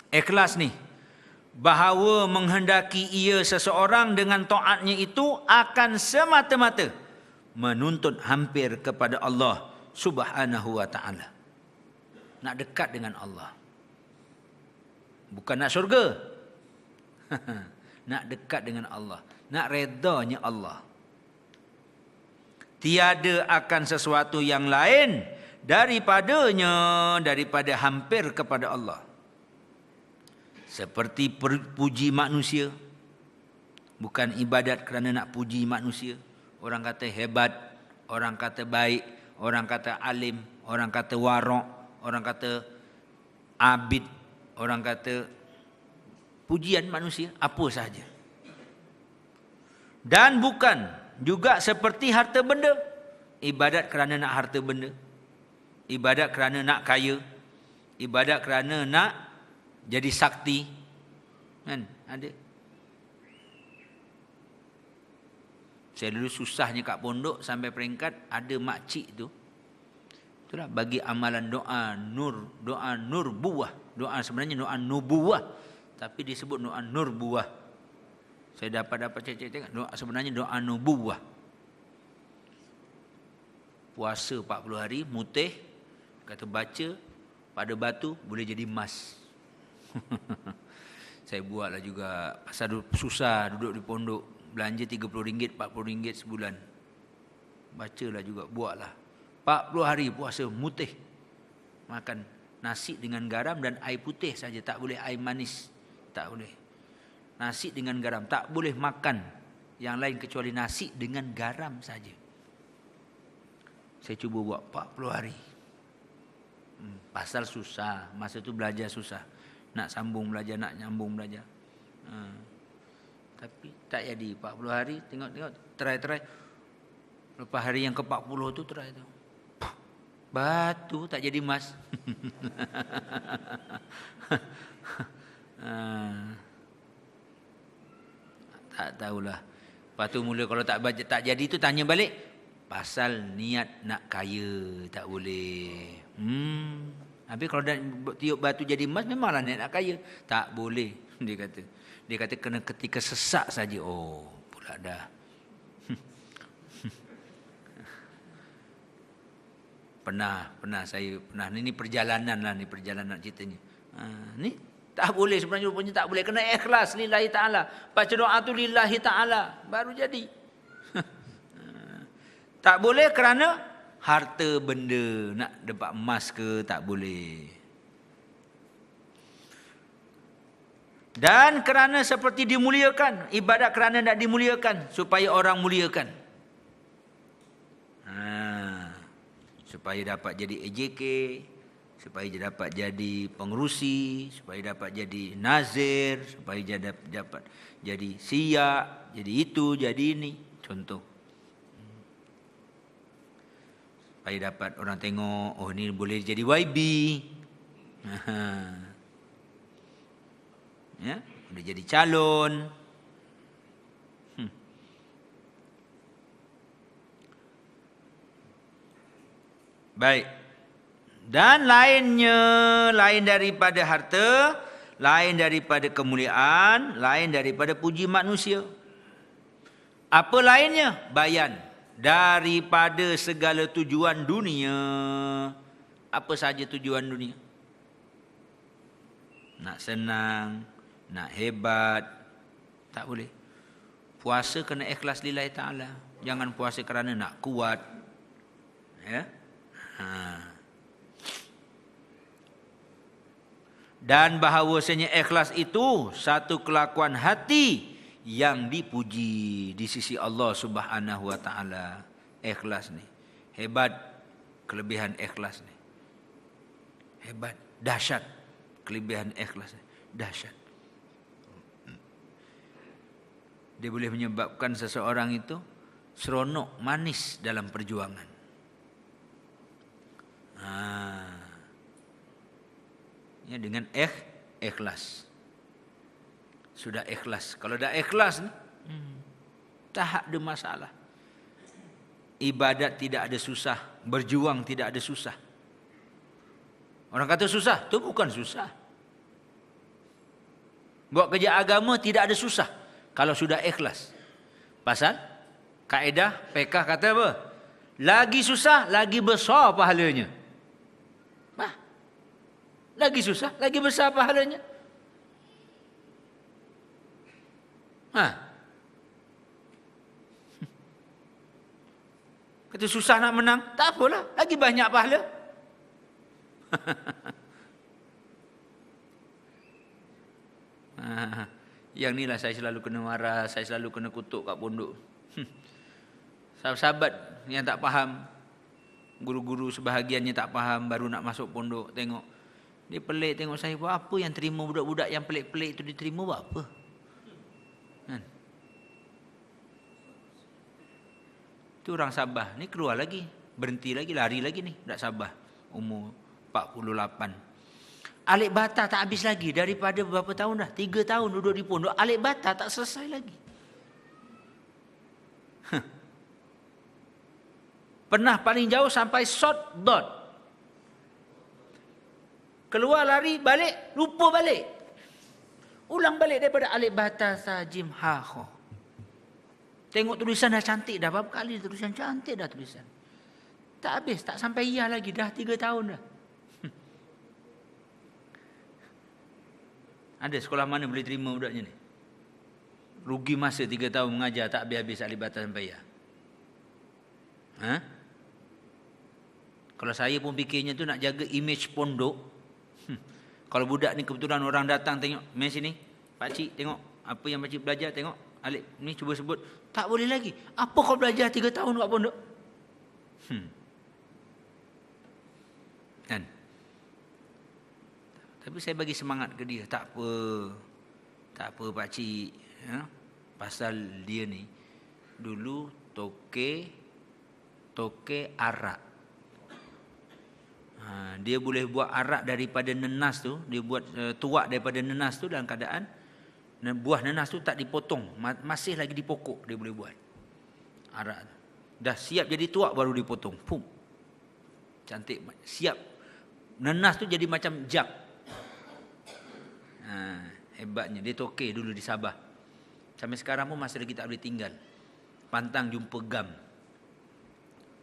ikhlas ni, bahawa menghendaki ia seseorang dengan taatnya itu akan semata-mata menuntut hampir kepada Allah Subhanahu wa ta'ala. Nak dekat dengan Allah. Bukan nak syurga. Nak dekat dengan Allah. Nak redanya Allah. Tiada akan sesuatu yang lain daripada hampir kepada Allah. Seperti puji manusia. Bukan ibadat kerana nak puji manusia. Orang kata hebat, orang kata baik, orang kata alim, orang kata warok, orang kata abid, orang kata pujian manusia, apa sahaja. Dan bukan juga seperti harta benda. Ibadat kerana nak harta benda. Ibadat kerana nak kaya. Ibadat kerana nak jadi sakti. Kan? Ada. Saya dulu susahnya kat pondok sampai peringkat ada makcik tu. Itulah bagi amalan doa nur buah. Doa sebenarnya doa nubuah, tapi disebut doa nur buah. Saya dapat cek doa sebenarnya doa nubuah. Puasa 40 hari mutih, kata baca pada batu boleh jadi emas. Saya buatlah juga pasal susah duduk di pondok, belanja RM30, RM40 sebulan. Bacalah juga, buatlah. 40 hari puasa mutih. Makan nasi dengan garam dan air putih saja, tak boleh air manis. Tak boleh. Nasi dengan garam, tak boleh makan yang lain kecuali nasi dengan garam saja. Saya cuba buat 40 hari. Pasal susah. Masa tu belajar susah. Nak sambung belajar, nak nyambung belajar. Tapi tak jadi. 40 hari, tengok-tengok, try. Lepas hari yang ke-40 tu, try tu. Batu, tak jadi emas. Tak tahulah. Lepas tu mula kalau tak jadi tu tanya balik. Pasal niat nak kaya, tak boleh. Habis kalau dah tiup batu jadi emas, memanglah niat nak kaya. Tak boleh, dia kata. Dia kata kena ketika sesak saja. Oh, pula dah. Pernah saya pernah. Ini perjalanan lah, ni perjalanan ceritanya. Ni tak boleh sebenarnya, rupanya tak boleh. Kena ikhlas lillahi ta'ala. Baca doa tu lillahi ta'ala. Baru jadi. Tak boleh kerana harta benda. Nak dapat emas ke, tak boleh. Dan kerana seperti dimuliakan. Ibadat kerana nak dimuliakan. Supaya orang muliakan. Supaya dapat jadi AJK. Supaya dia dapat jadi pengerusi, supaya dapat jadi nazir, supaya dia dapat jadi siyak, jadi itu, jadi ini. Contoh. Supaya dapat orang tengok, oh ni boleh jadi YB. Ya, boleh jadi calon. Baik. Dan lainnya, lain daripada harta, lain daripada kemuliaan, lain daripada puji manusia. Apa lainnya? Bayan. Daripada segala tujuan dunia. Apa saja tujuan dunia? Nak senang, nak hebat, tak boleh. Puasa kena ikhlas lillahi ta'ala. Jangan puasa kerana nak kuat. Ya. Dan bahawasanya ikhlas itu satu kelakuan hati yang dipuji di sisi Allah Subhanahu wa taala. Ikhlas ni hebat, kelebihan ikhlas ni hebat, dahsyat kelebihan ikhlas ni, dahsyat. Dia boleh menyebabkan seseorang itu seronok, manis dalam perjuangan. Ya, dengan ikhlas. Sudah ikhlas. Kalau dah ikhlas ni, tak ada masalah. Ibadat tidak ada susah, berjuang tidak ada susah. Orang kata susah, tu bukan susah. Buat kerja agama tidak ada susah kalau sudah ikhlas. Pasal kaedah fiqh kata apa? Lagi susah, lagi besar pahalanya. Lagi susah, lagi besar pahalanya. Kata susah nak menang, tak apalah, lagi banyak pahala. Yang inilah saya selalu kena marah, saya selalu kena kutuk kat pondok. Sahabat-sahabat yang tak faham, guru-guru sebahagiannya tak faham, baru nak masuk pondok, tengok. Dia pelik tengok saya, buat apa yang terima budak-budak yang pelik-pelik itu diterima, buat apa? Kan? Itu orang Sabah, ni keluar lagi, berhenti lagi, lari lagi ni, budak Sabah, umur 48. Alik bata tak habis lagi, daripada berapa tahun dah, 3 tahun duduk di pondok, alik bata tak selesai lagi. Pernah paling jauh sampai short dot. Keluar lari, balik, lupa balik. Ulang balik daripada alif bata sa jim ha kha. Tengok tulisan dah cantik dah. Berapa kali tulisan cantik dah tulisan. Tak habis, tak sampai iya lagi. Dah 3 tahun dah. Ada sekolah mana boleh terima budaknya ni? Rugi masa 3 tahun mengajar, tak habis-habis alif bata sampai iya. Kalau saya pun fikirnya tu nak jaga image pondok. Kalau budak ni kebetulan orang datang tengok, main sini, pakcik tengok apa yang pakcik belajar, tengok Alik ni cuba sebut, tak boleh lagi. Apa kau belajar 3 tahun kat pondok? Kan? Tapi saya bagi semangat ke dia, tak apa pak cik, ya? Pasal dia ni dulu toke arak. Dia boleh buat arak daripada nenas tu, dia buat tuak daripada nenas tu dalam keadaan buah nenas tu tak dipotong, masih lagi di pokok dia boleh buat arak tu. Dah siap jadi tuak baru dipotong. Pum. Cantik, siap. Nenas tu jadi macam jak. Hebatnya. Dia toke dulu di Sabah. Sampai sekarang pun masih lagi tak boleh tinggal. Pantang jumpa gam.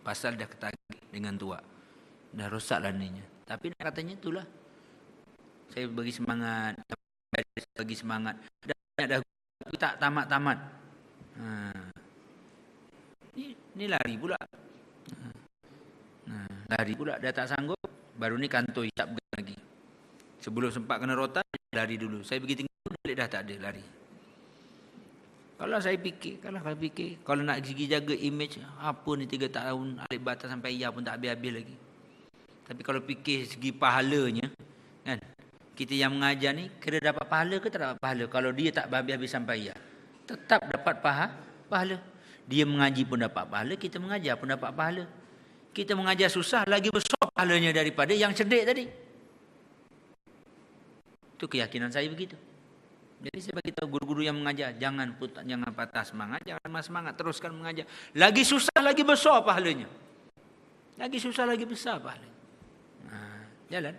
Pasal dah ketagih dengan tuak. Dah rosak laninya. Tapi katanya itulah. Saya bagi semangat. Bagi semangat. Dah tak tamat-tamat. Ni lari pula. Lari pula. Dah tak sanggup. Baru ni kantoi cap lagi. Sebelum sempat kena rotan, lari dulu. Saya pergi tengok, dah tak ada lari. Kalau saya fikir, kalau nak segi jaga image, apa ni 3 tahun Alif Ba Tak sampai ya pun tak habis-habis lagi. Tapi kalau fikir segi pahalanya, kan? Kita yang mengajar ni, kira dapat pahala ke tak dapat pahala? Kalau dia tak habis-habis sampai ya, tetap dapat pahala. Dia mengaji pun dapat pahala, kita mengajar pun dapat pahala. Kita mengajar susah, lagi besar pahalanya daripada yang cerdik tadi. Itu keyakinan saya begitu. Jadi saya bagi tahu guru-guru yang mengajar, jangan patah semangat, jangan lemah semangat, teruskan mengajar. Lagi susah, lagi besar pahalanya. Lagi susah, lagi besar pahalanya. Jalan.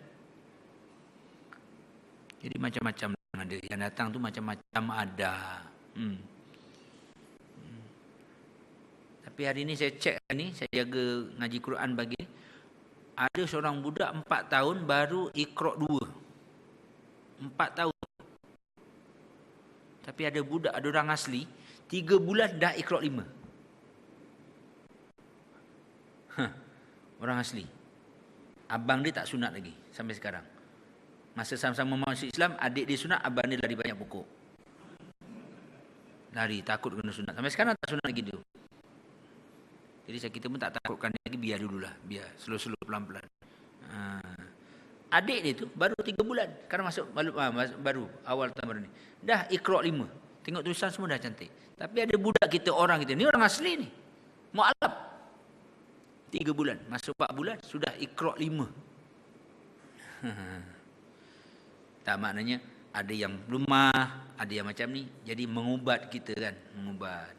Jadi macam-macam ada. Yang datang tu macam-macam ada. Tapi hari ni saya cek ni, saya jaga ngaji Quran bagi. Ada seorang budak 4 tahun baru Iqra 2. 4 tahun. Tapi ada budak, ada orang asli 3 bulan dah Iqra 5. Orang asli. Abang dia tak sunat lagi sampai sekarang. Masa sama-sama masuk Islam, adik dia sunat, abang dia lari banyak pokok. Lari, takut kena sunat. Sampai sekarang tak sunat lagi tu. Jadi kita pun tak takutkan lagi, biar dululah. Biar, slow-slow, pelan-pelan. Adik dia tu baru 3 bulan. Karena masuk baru awal tahun baru ni. Dah Iqra 5. Tengok tulisan semua dah cantik. Tapi ada budak kita, orang kita. Ni orang asli ni. Mu'alaf. 3 bulan. Masuk 4 bulan, sudah Iqra 5. Tak, maknanya ada yang lemah, ada yang macam ni. Jadi mengubat kita kan. Mengubat.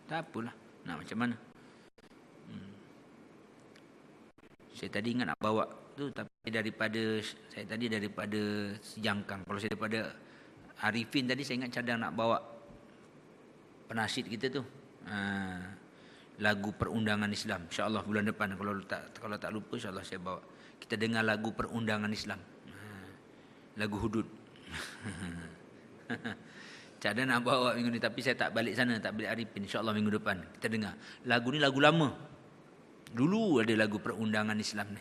Tak apalah. Nak macam mana. Saya tadi ingat nak bawa tu, tapi daripada sejangkang. Kalau saya daripada Arifin tadi, saya ingat cadang nak bawa penasyid kita tu, lagu Perundangan Islam. InsyaAllah bulan depan, kalau tak lupa, insyaAllah saya bawa. Kita dengar lagu Perundangan Islam, lagu hudud. Cadang nak bawa minggu ni, tapi saya tak balik sana, tak balik Arifin. InsyaAllah minggu depan kita dengar. Lagu ni lagu lama. Dulu ada lagu Perundangan Islam ni.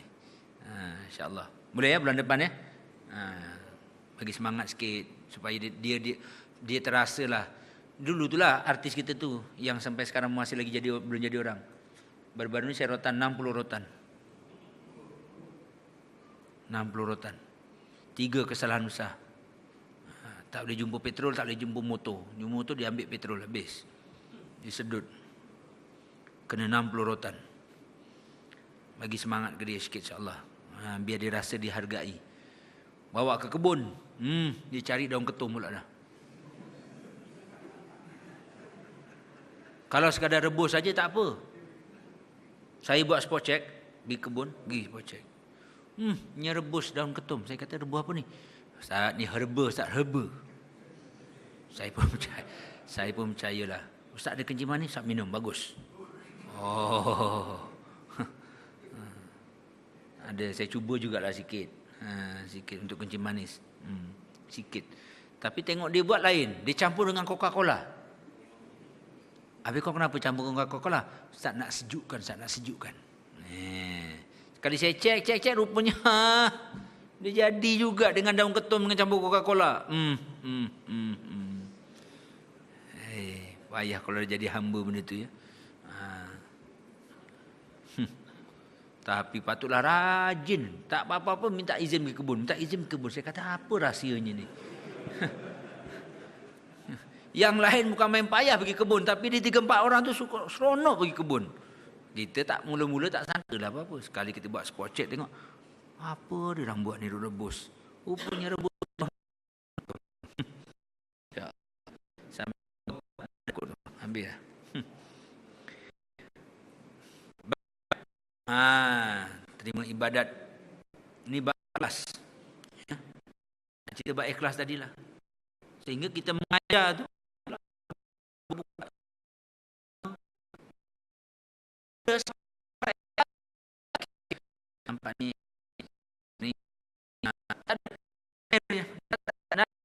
InsyaAllah. Boleh ya bulan depan ya? Bagi semangat sikit supaya dia terasa lah. Dulu tu lah artis kita tu yang sampai sekarang masih lagi belum jadi orang. Baru-baru ni saya rotan 60 rotan. 60 rotan. 3 kesalahan besar. Tak boleh jumpa petrol, tak boleh jumpa motor. Jumpa motor dia ambil petrol habis. Disedut. Kena 60 rotan. Bagi semangat ke dia sikit insyaAllah. Biar dia rasa dihargai. Bawa ke kebun. Dia cari daun ketum pula dah. Kalau sekadar rebus saja tak apa. Saya buat spot check. Pergi kebun, pergi spot check. Ni rebus daun ketum. Saya kata rebus apa ni? Ustaz, ni herba, Ustaz, herba. Saya pun percayalah. Ustaz ada kencing manis, Ustaz minum, bagus. Oh. Ada, saya cuba jugalah sikit. Sikit untuk kencing manis. Sikit. Tapi tengok dia buat lain. Dia campur dengan Coca-Cola. Habis kau kenapa campur dengan Coca-Cola? Ustaz nak sejukkan, Ustaz nak sejukkan. Sekali saya cek, rupanya dia jadi juga dengan daun ketum dengan campur Coca-Cola. Payah kalau dia jadi hamba benda tu ya. Tapi patutlah rajin. Tak apa-apa minta izin ke kebun. Minta izin ke kebun. Saya kata apa rahsianya ni? Yang lain bukan main payah pergi kebun. Tapi di 3-4 orang tu suka seronok pergi kebun. Kita tak mula-mula tak sangka lah apa-apa. Sekali kita buat spot check tengok. Apa dia orang buat ni rebus? Rupanya rebus. Sampai ambil lah. Terima ibadat. Ini balas. Ya. Cerita bab ikhlas tadilah. Sehingga kita mengajar tu nampak ni nak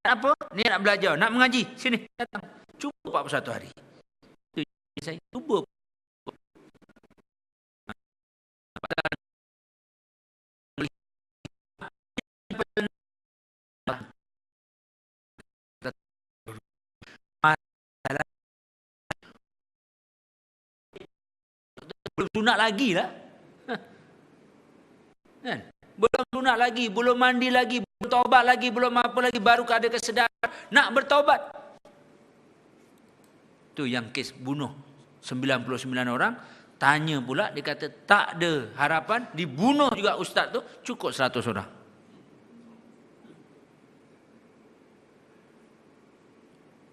apa? Ni nak belajar, nak mengaji. Sini, datang. Cuba 41 hari. Itu saya cuba. Belum sunat lagi lah. Kan? Belum sunat lagi, belum mandi lagi, belum taubat lagi, belum apa lagi, baru ada kesedaran nak bertaubat. Tu yang kes bunuh 99 orang, tanya pula, dia kata tak ada harapan, dibunuh juga ustaz tu, cukup 100 orang.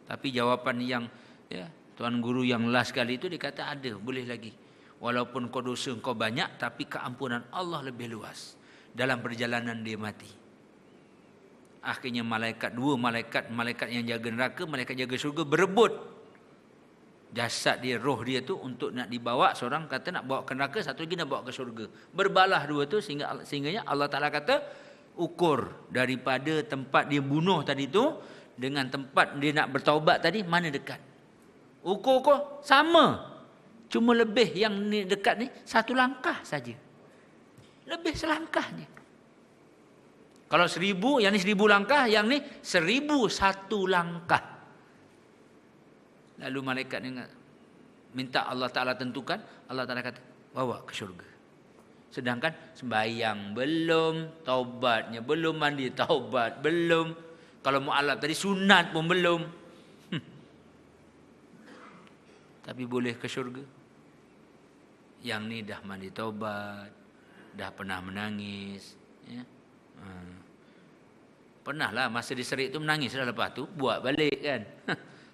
Tapi jawapan yang tuan guru yang last kali itu dia kata ada, boleh lagi. Walaupun kau dosa kau banyak, tapi keampunan Allah lebih luas. Dalam perjalanan dia mati. Akhirnya dua malaikat yang jaga neraka, malaikat jaga syurga berebut jasad dia, roh dia tu untuk nak dibawa. Seorang kata nak bawa ke neraka, satu lagi nak bawa ke syurga. Berbalah dua tu sehingga Allah Ta'ala kata ukur daripada tempat dia bunuh tadi tu dengan tempat dia nak bertaubat tadi, mana dekat. Ukur sama. Cuma lebih yang ni dekat ni 1 langkah saja. Lebih selangkah ni. Kalau 1000, yang ni 1000 langkah, yang ni 1001 langkah. Lalu malaikat ni minta Allah Ta'ala tentukan, Allah Ta'ala kata bawa ke syurga. Sedangkan sembahyang belum, taubatnya belum, mandi taubat belum. Kalau mu'alaf tadi sunat pun belum. Tapi boleh ke syurga. Yang ni dah mandi taubat, dah pernah menangis, ya. Pernah lah masa diserik tu menangis lah, lepas tu buat balik kan.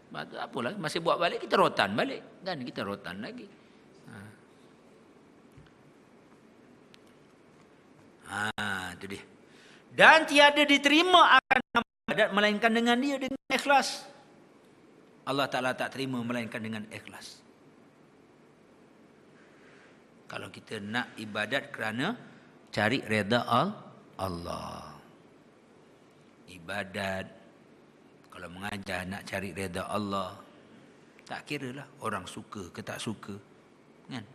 Lepas tu apalah, masih buat balik, kita rotan balik kan, kita rotan lagi. Itu dia. Dan tiada diterima akan ibadat melainkan dengan dia dengan ikhlas. Allah Ta'ala tak terima melainkan dengan ikhlas. Kalau kita nak ibadat kerana cari redha Allah. Ibadat, kalau mengajar nak cari redha Allah, tak kiralah orang suka ke tak suka. Kan?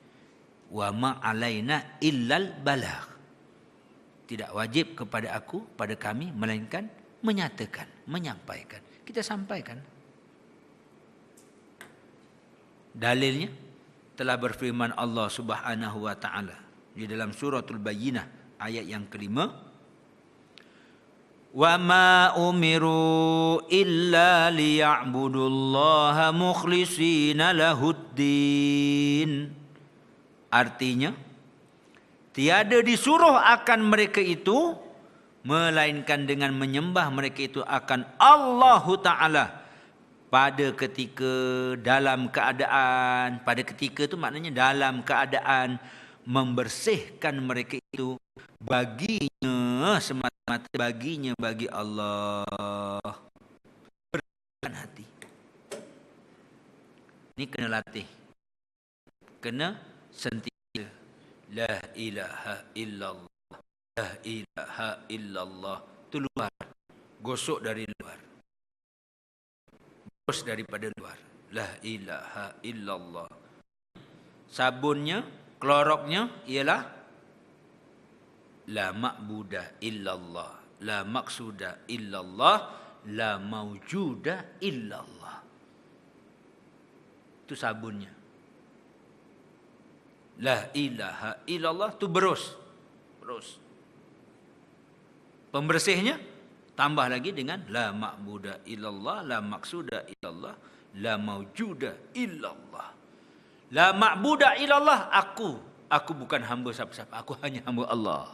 Wa ma alaina illal balagh. Tidak wajib kepada aku, pada kami, melainkan menyatakan, menyampaikan. Kita sampaikan. Dalilnya telah berfirman Allah Subhanahu wa taala di dalam suratul Bayyinah ayat yang kelima, wa ma umiru illa liya'budullaha mukhlishina lahuddin. Artinya tiada disuruh akan mereka itu melainkan dengan menyembah mereka itu akan Allah Ta'ala pada ketika, dalam keadaan, pada ketika itu maknanya dalam keadaan membersihkan mereka itu baginya, semata-mata baginya, bagi Allah. Bersihkan hati. Ini kena latih, kena sentiasa la ilaha illallah, la ilaha illallah. Itu luar, gosok dari luar, daripada luar. La ilaha illallah. Sabunnya, kloroknya ialah la ma'budah illallah, la maqsuda illallah, la mawjuda illallah. Itu sabunnya. La ilaha illallah tu berus. Pembersihnya tambah lagi dengan la ma'buda illallah, la maqsuda illallah, la maujuda illallah. La ma'buda illallah, aku bukan hamba siapa-siapa, aku hanya hamba Allah.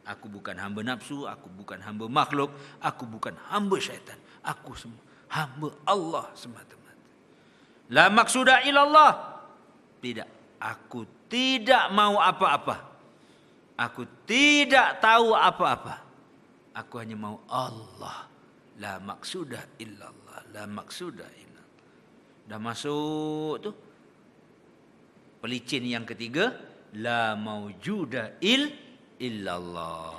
Aku bukan hamba nafsu, aku bukan hamba makhluk, aku bukan hamba syaitan. Aku semua hamba Allah semata-mata. La maqsuda illallah. Tidak, aku tidak mau apa-apa. Aku tidak tahu apa-apa. Aku hanya mau Allah. La maqsuda illallah, la maqsuda illallah. Dah masuk tu pelicin yang ketiga, la maujuda illallah.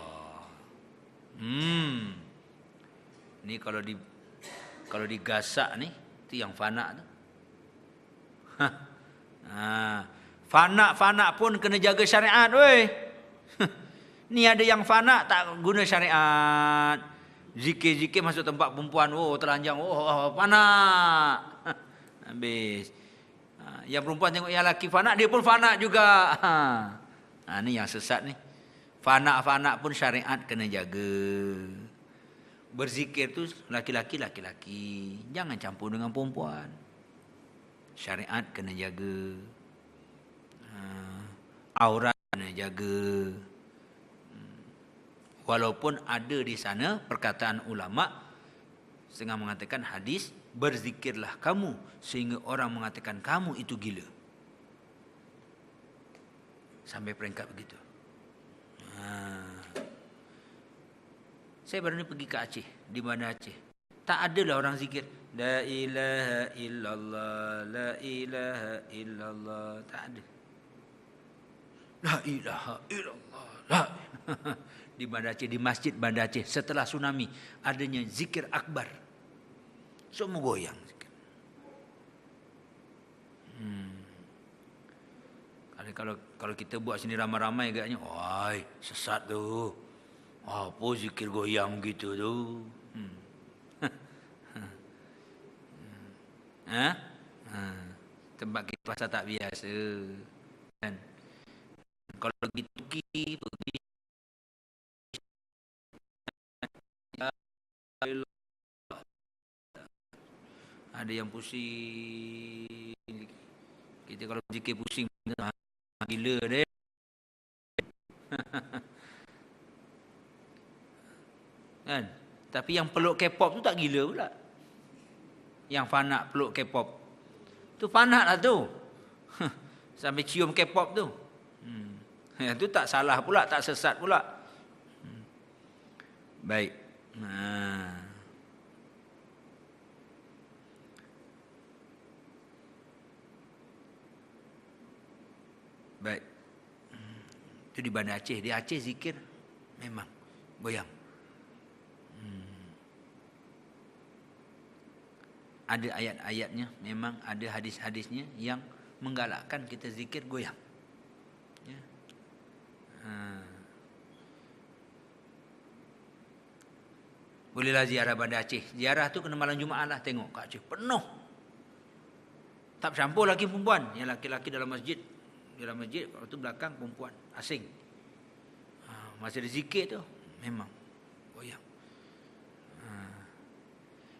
Ni kalau digasak ni, tu yang fana tu. Fana pun kena jaga syariat, weh. Ni ada yang fana tak guna syariat. Zikir-zikir masuk tempat perempuan, oh telanjang, oh fana. Habis. Yang perempuan tengok yang lelaki fana, dia pun fana juga. Ni yang sesat ni. Fana pun syariat kena jaga. Berzikir tu laki-laki. Jangan campur dengan perempuan. Syariat kena jaga. Aurat kena jaga. Walaupun ada di sana perkataan ulama setengah mengatakan hadis, berzikirlah kamu sehingga orang mengatakan kamu itu gila. Sampai peringkat begitu. Saya baru ni pergi ke Aceh, di mana Aceh. Tak adalah orang zikir la ilaha illallah, la ilaha illallah, tak ada. La ilaha illallah, la di Banda Aceh, di Masjid Banda Aceh setelah tsunami adanya zikir akbar. Semua goyang zikir. Kalau kita buat sini ramai-ramai agaknya, wah sesat tu. Apa zikir goyang gitu tu? Tempat kita pasal tak biasa. Kan? Kalau pergi ada yang pusing. Kita kalau zikir pusing gila deh. Kan? Tapi yang peluk K-pop tu tak gila pula. Yang fana peluk K-pop. Tu fana lah tu. Sampai cium K-pop tu. Yang tu tak salah pula, tak sesat pula. Baik. Baik. Itu di Banda Aceh. Di Aceh zikir memang goyang. Ada ayat-ayatnya, memang ada hadis-hadisnya yang menggalakkan kita zikir goyang. Ya. Bolehlah ziarah Banda Aceh. Ziarah tu kena malam Jumaat lah, tengok kat Aceh penuh. Tak bercampur laki perempuan. Yang laki-laki dalam masjid. Dalam masjid, waktu belakang perempuan asing. Masa ada zikir tu memang goyang.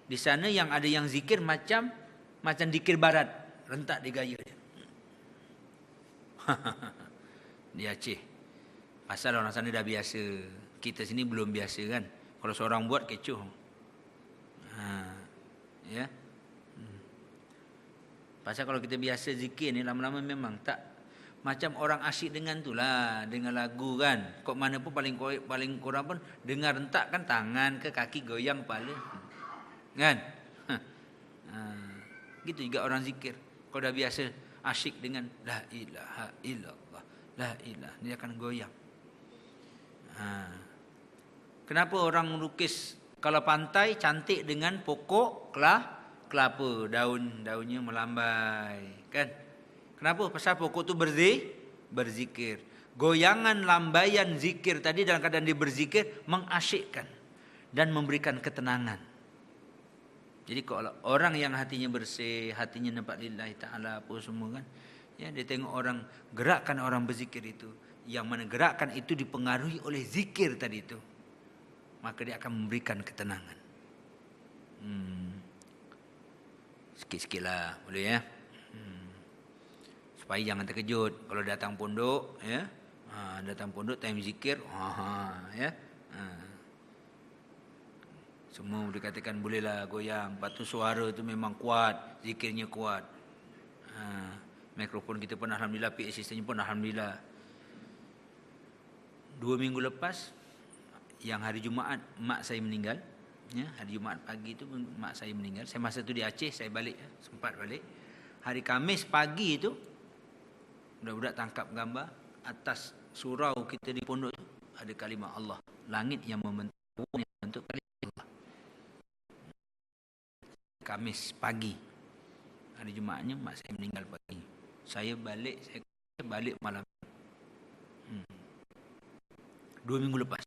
Di sana yang ada yang zikir macam zikir barat, rentak di gaya dia. Di Aceh. Pasal orang sana dah biasa. Kita sini belum biasa kan. Kalau seorang buat kecoh. Ya. Pasal kalau kita biasa zikir ni lama-lama memang tak macam orang asyik dengan tu lah, dengan lagu kan. Kok mana pun paling kurang pun dengar rentak kan, tangan ke kaki goyang kepala. Kan? Gitu juga orang zikir. Kalau dah biasa asyik dengan la ilaha illallah, la ilaha, dia akan goyang. Kenapa orang melukis kalau pantai cantik dengan pokok kelapa, daunnya melambai, kan? Kenapa? Pasal pokok tu berzikir. Goyangan lambaian zikir tadi dalam keadaan dia berzikir mengasyikkan dan memberikan ketenangan. Jadi kalau orang yang hatinya bersih, hatinya nampak lillahi ta'ala apa semua kan, Ya, dia tengok orang, gerakkan orang berzikir itu. Yang mana gerakan itu dipengaruhi oleh zikir tadi itu. Maka dia akan memberikan ketenangan. Sikit-sikitlah, boleh ya. Supaya jangan terkejut kalau datang pondok, ya. Datang pondok time zikir, ya. Semua dikatakan bolehlah goyang. Lepas tu suara tu memang kuat, zikirnya kuat. Mikrofon kita pun alhamdulillah, PA sistemnya pun alhamdulillah. 2 minggu lepas, yang hari Jumaat mak saya meninggal, ya, hari Jumaat pagi tu mak saya meninggal. Saya masa tu di Aceh, saya balik, sempat balik. Hari Khamis pagi tu budak-budak tangkap gambar atas surau kita di pondok tu ada kalimah Allah, langit yang membentuk kalimah Allah. Khamis pagi, hari Jumaatnya mak saya meninggal pagi. Saya balik malam. 2 minggu lepas.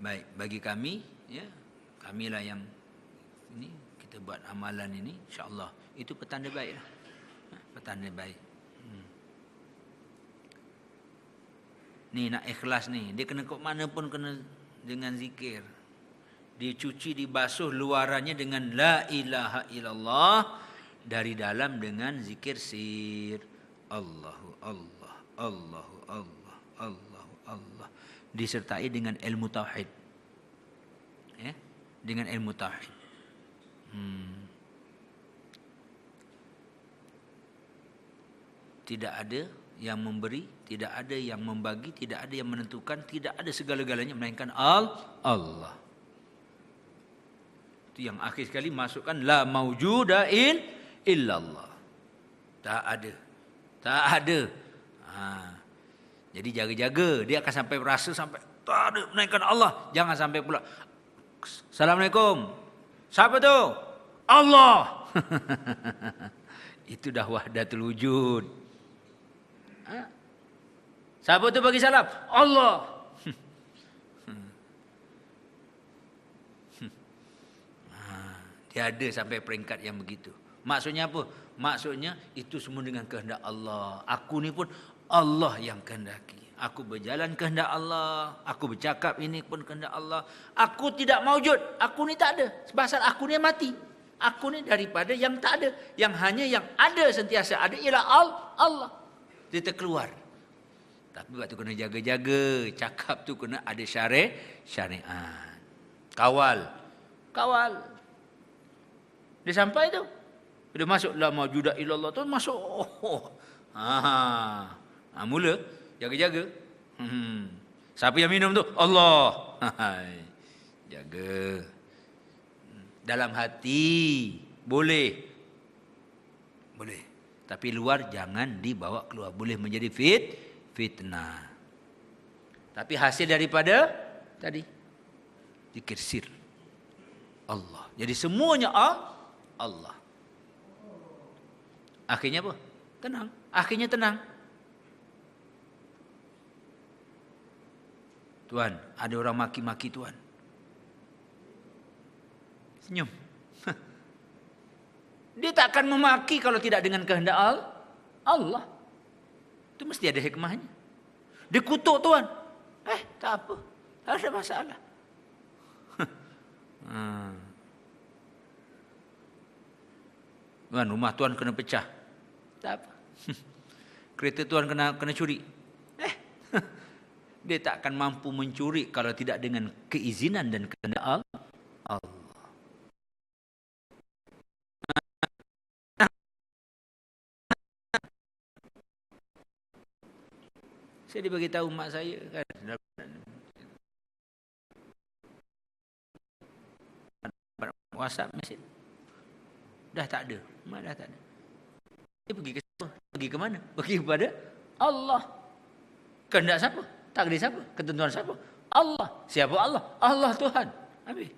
Baik, bagi kami, ya, kamilah yang ini kita buat amalan ini, insya-Allah itu petanda baiklah. Petanda baik. Ni nak ikhlas ni, dia kena kok mana pun kena dengan zikir. Dicuci, dibasuh luarannya dengan la ilaha illallah, dari dalam dengan zikir sir. Allahu Allah, Allahu Allah, Allahu Allah. Disertai dengan ilmu tauhid. Ya, dengan ilmu tauhid. Tidak ada yang memberi, tidak ada yang membagi, tidak ada yang menentukan, tidak ada segala-galanya melainkan Allah. Itu yang akhir sekali masukkan la maujuda illallah. Tak ada. Jadi jaga-jaga, dia akan sampai rasa sampai tak ada melainkan Allah. Jangan sampai pula Assalamualaikum. Siapa tu? Allah. Itu dah wahdatul wujud. Siapa tu bagi salam? Allah. Dia ada sampai peringkat yang begitu. Maksudnya apa? Maksudnya itu semua dengan kehendak Allah. Aku ni pun Allah yang kehendaki. Aku berjalan kehendak Allah. Aku bercakap ini pun kehendak Allah. Aku tidak maujud. Aku ni tak ada. Sebab aku ni mati. Aku ni daripada yang tak ada. Yang hanya yang ada sentiasa ada ialah Allah. Dia terkeluar. Tapi waktu kena jaga-jaga. Cakap tu kena ada syariat. Kawal. Dia sampai tu. Dia masuk la maujuda illallah tu masuk. Mula jaga-jaga. Siapa yang minum tu? Allah. Jaga. Dalam hati boleh. Tapi luar jangan dibawa keluar. Boleh menjadi fitnah. Tapi hasil daripada tadi zikir sir Allah. Jadi semuanya Allah. Akhirnya apa? Tenang. Tuan, ada orang maki-maki Tuan. Senyum. Dia tak akan memaki kalau tidak dengan kehendak Allah. Itu mesti ada hikmahnya. Dia kutuk Tuan. Tak apa. Tak ada masalah. Tuan, rumah Tuan kena pecah. Tak apa. Kereta Tuan kena curi. Dia tak akan mampu mencuri kalau tidak dengan keizinan dan kehendak Allah. Saya dibagi tahu mak saya kan, WhatsApp mesej dah tak ada. Mak dah tak ada. Dia pergi ke siapa? Pergi ke mana? Pergi kepada Allah. Kehendak siapa? Takdir siapa? Ketentuan siapa? Allah. Siapa Allah? Allah Tuhan. Habis.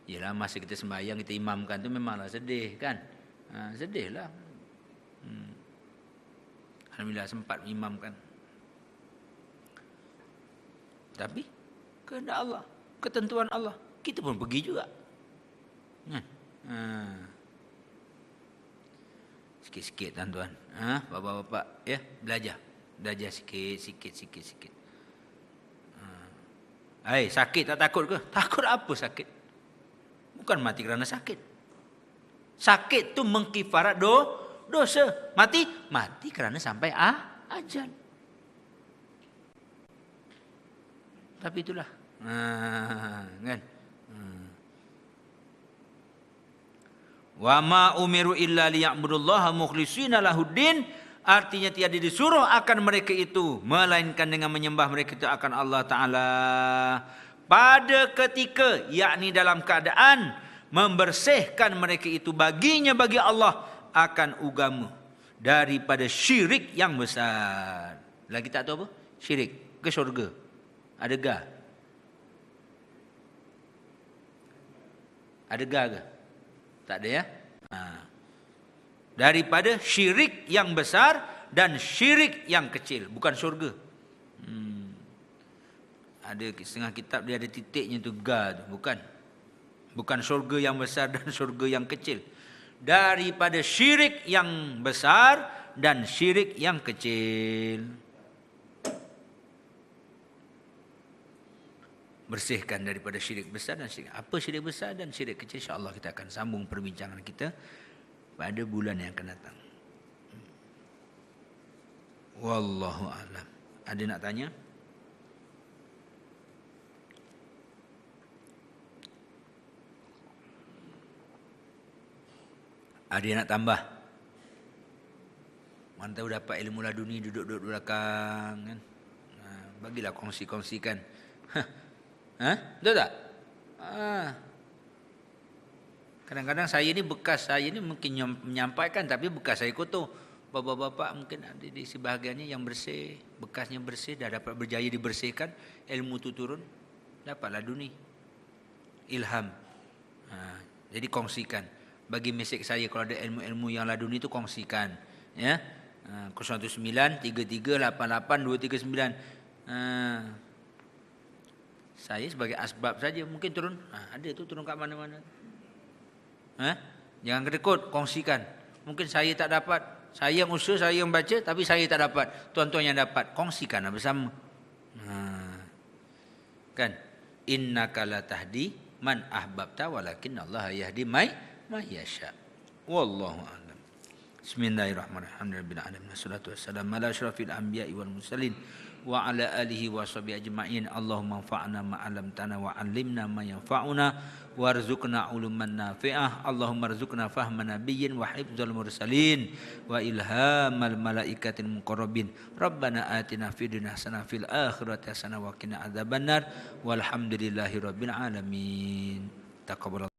Yelah, masa kita sembahyang, kita imamkan tu memanglah sedih kan? Sedihlah. Alhamdulillah sempat imamkan. Tapi kehendak Allah, ketentuan Allah, kita pun pergi juga. Kan? Sikit-sikit tuan-tuan. Bapak-bapak ya, belajar sikit. Sakit tak takut ke? Takut apa sakit? Bukan mati kerana sakit. Sakit tu mengkifarat dosa. Mati kerana sampai ajal. Tapi itulah. Kan? Wa ma umiru illa liya'budullaha mukhlishina lahuddin, artinya tiada disuruh akan mereka itu melainkan dengan menyembah mereka itu akan Allah Taala pada ketika, yakni dalam keadaan membersihkan mereka itu bagi Allah akan agama daripada syirik yang besar. Lagi tak tahu apa? Syirik ke syurga? Adakah? Adakah ke? Tak ada ya? Daripada syirik yang besar dan syirik yang kecil. Bukan syurga. Ada setengah kitab dia ada titiknya tu, ga tu. Bukan syurga yang besar dan syurga yang kecil. Daripada syirik yang besar dan syirik yang kecil. Bersihkan daripada syirik besar dan syirik. Apa syirik besar dan syirik kecil? InsyaAllah kita akan sambung perbincangan kita pada bulan yang akan datang. Wallahu a'lam. Ada nak tanya? Ada yang nak tambah? Mana tahu dapat ilmu laduni duduk-duduk belakang kan? Bagilah kongsi-kongsikan. Betul tak? Kadang-kadang saya ni bekas saya ni mungkin menyampaikan tapi bekas saya kotor. Bapak-bapak mungkin ada di sebahagiannya yang bersih, bekasnya bersih, dah dapat berjaya dibersihkan, ilmu tu turun, dapatlah dunia. Ilham. Jadi kongsikan. Bagi mesej saya kalau ada ilmu-ilmu yang laduni tu kongsikan. Ya. 019 33 88 239. Saya sebagai asbab saja mungkin turun. Ada tu turun kat mana-mana. Jangan kedekut, kongsikan. Mungkin saya tak dapat. Saya yang usaha, saya yang baca, tapi saya tak dapat. Tuan-tuan yang dapat, kongsikanlah bersama. Kan? Innaka la tahdi man ahbabta walakin Allah yahdi may yasha. Wallahu a'lam. Bismillahirrahmanirrahim. Wassalatu wassalamu ala asyrafil anbiya'i wal mursalin wa ala alihi wa sahbihi ajma'in. Allahumma anfa'na ma 'allamtana wa 'allimna ma yanfa'una warzuqna 'uluman nafi'ah. Allahumma arzuqna fahma nabiyyin wa hifdzal mursalin wa ilhamal malaikatil muqarrabin. Rabbana atina fid dunya hasanah fil akhirati hasanah wa qina adzabannar. Walhamdulillahirabbil alamin. Taqabbal